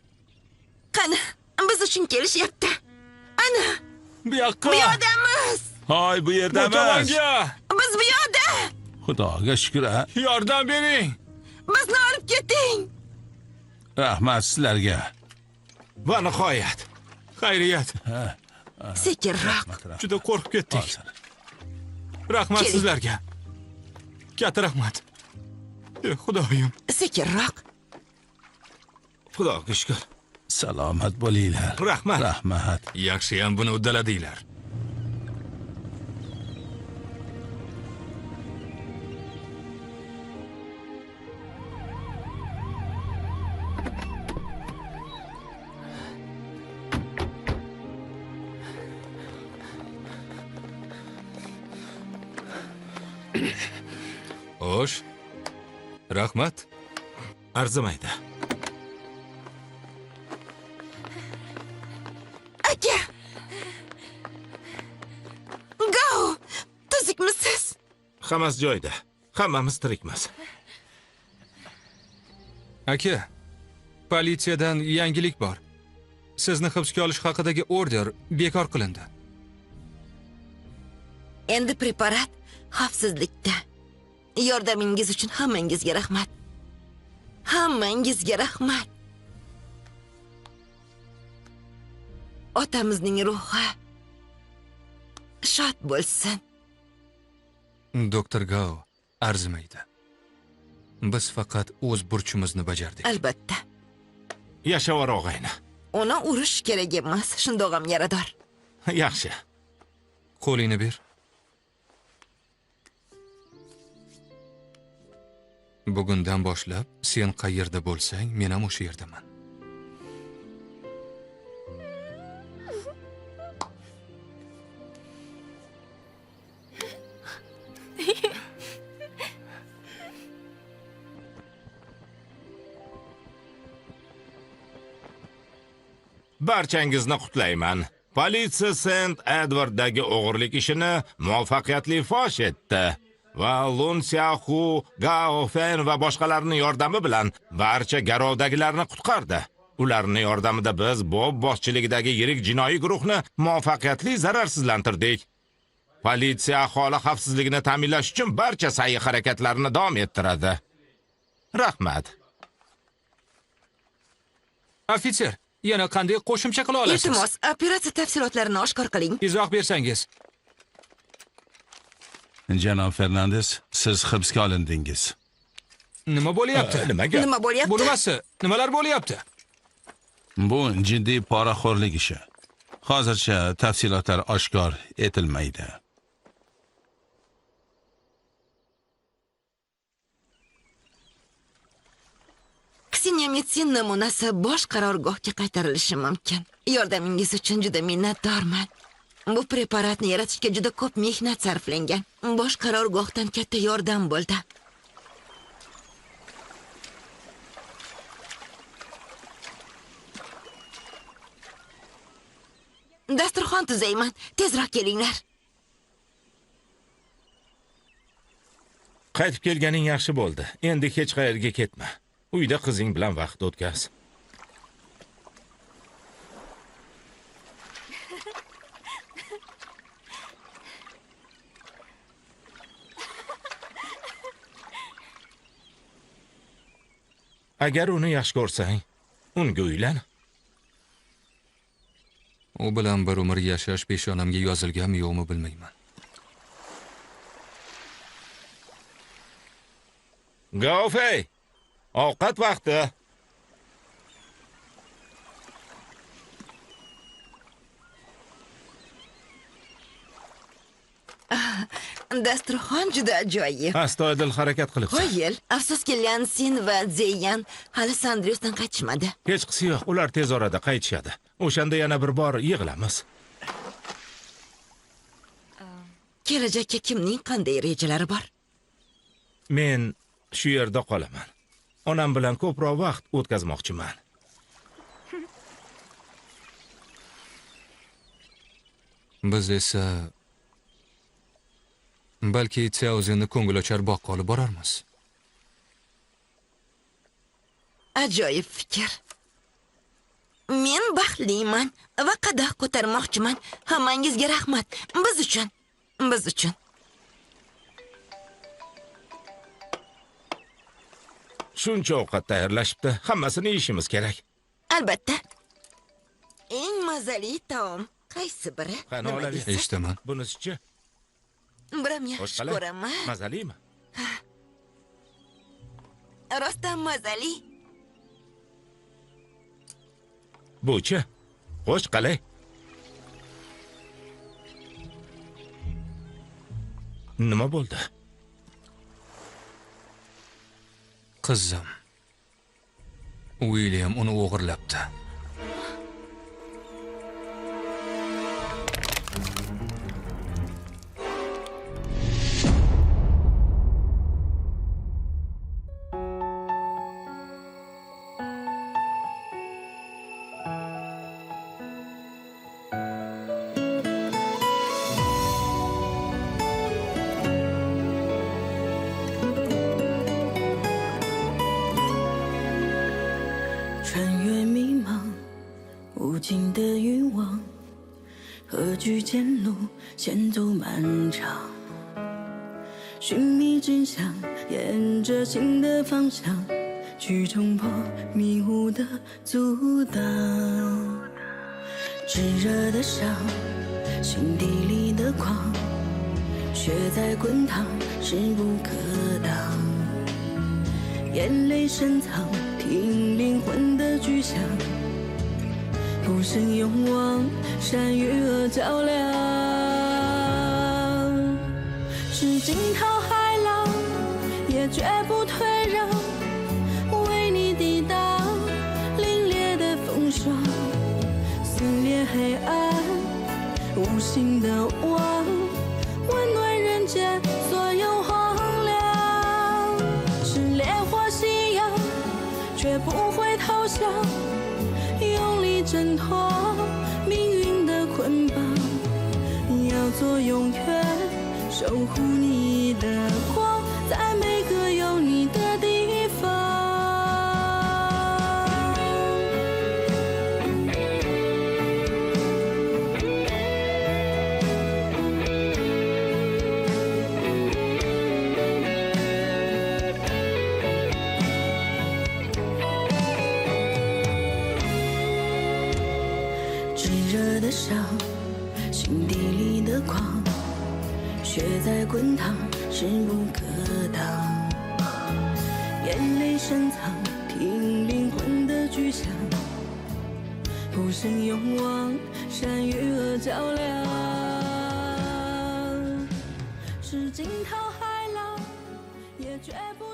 Qani, biz uchun kelishyapti. Ana, Bu yoqqa. bu yerdamiz. Hoy, bu yerda emas. Tomonga. Biz bu yerda. Xudoga shukr. Yordam bering. Bizni olib keting. Rahmat sizlarga. Va nihoyat. Xayriyat. Sekinroq. Juda qo'rqib ketdik. Hozir. Rahmat Keling. sizlarga. Katta rahmat. Xudoyim. Sekinroq. Xudoga shukr. Salomat bo'linglar. Rahmat. Rahmat. Yaxshiyam buni uddaladinglar. Xo'sh. Rahmat. Arzimaydi. Aka. Gao, tuzukmisiz? Hammasi joyida. Hammamiz tirikmiz. Aka, politsiyadan yangilik bor. Sizni hibsga olish haqidagi order bekor qilindi. Endi preparat xavfsizlikda. Yordamingiz uchun hammangizga rahmat. Hammangizga rahmat. Otamizning ruhi shod bo'lsin. Doktor Gao arzimaydi. Biz faqat o'z burchimizni bajardik. Albatta. Yashavor og'ayni. Uni urish kerak emas, shundoq ham yarador. Yaxshi. Qo'lingni ber. Bugundan boshlab sen qayerda bo'lsang, men ham o'sha yerdaman. Barchangizni qutlayman. Politsiya Sent Edwarddagi o'g'irlik ishini muvaffaqiyatli fosh etdi. Va Lun Xiaohu, Gao Fen va boshqalarning yordami bilan barcha garovdagilarni qutqardi. Ularning yordamida biz Bob boshchiligidagi yirik jinoiy guruhni muvaffaqiyatli zararsizlantirdik. Politsiya aholi xavfsizligini ta'minlash uchun barcha sa'y-harakatlarini davom ettiradi. Rahmat. Ofitser, yana qanday qo'shimcha qila olasiz? Iltimos, operatsiya tafsilotlarini oshkor qiling. Izoh bersangiz. Janob Fernandes, siz hibsga olindingiz. Nima bo'lyapti? Nimaga? Nima bo'lyapti? Bu nimasi? Nimalar bo'lyapti? Bu jiddiy poraxo'rlik ishi. Hozircha tafsilotlar oshkor etilmaydi. Kseniya Mitsin namunasi bosh qarorgohga qaytarilishi mumkin. Yordamingiz uchun juda minnatdorman. Bu preparatni yaratishga juda ko'p mehnat sarflangan. Bosh qarorgohdan katta yordam bo'ldi. Dasturxon tuzayman. Tezroq kelinglar. Qaytib kelganing yaxshi bo'ldi. Endi hech qayerga ketma. Uyda qizing bilan vaqt o'tkaz. Agar uni yaxshi ko'rsang, unga uylan. U bilan bir umr yashash peshonamga yozilganmi yo'qmi bilmayman. Gaofey, ovqat vaqti. Dasturxon juda ajoyib. Astoydil harakat qilibsan. Qo'yil, afsuski Lyansin va Zeyan hali Sandriusdan qaytishmadi. Hech qisi yo'q, ular tez orada qaytishadi. O'shanda yana bir bor yig'ilamiz. Kelajakka kimning qanday rejalari bor? Men shu yerda qolaman. Onam bilan ko'proq vaqt o'tkazmoqchiman. Biz esa balki Tyaozinni ko'ngilochar boqqa olib borarmiz. Ajoyib fikr. Men baxtliman va qadah ko'tarmoqchiman. Hammangizga rahmat. Biz uchun. Shuncha ovqat tayyorlashibdi. Hammasini yeyishimiz kerak. Albatta. Eng mazali taom qaysi biri? Qani Nima olaver. deysiz? Eshitaman. Bunisi-chi? Biram yaxshi ko'raman. Mazalimi? Rostdan mazali. Bu-chi? Xo'sh, qalay? Nima bo'ldi? Qizim. William uni o'g'irlabdi.前路前走漫长，寻觅真相，沿着新的方向去冲破迷雾的阻挡。炙热的伤，心底里的狂，血在滚烫，势不可挡。眼泪深藏，听灵魂的巨响。不胜勇往，善与恶较量。是惊涛骇浪，也绝不退让，为你抵挡凛冽的风霜，撕裂黑暗，无形的网，温暖人间所有荒凉。是烈火夕阳，却不会投降。用力挣脱命运的捆绑，要做永远守护你的光，在每个有你的地方。的伤，心底里的狂，血在滚烫，势不可挡。眼泪深藏，听灵魂的巨响，不胜勇往，善与恶较量。是惊涛骇浪，也绝不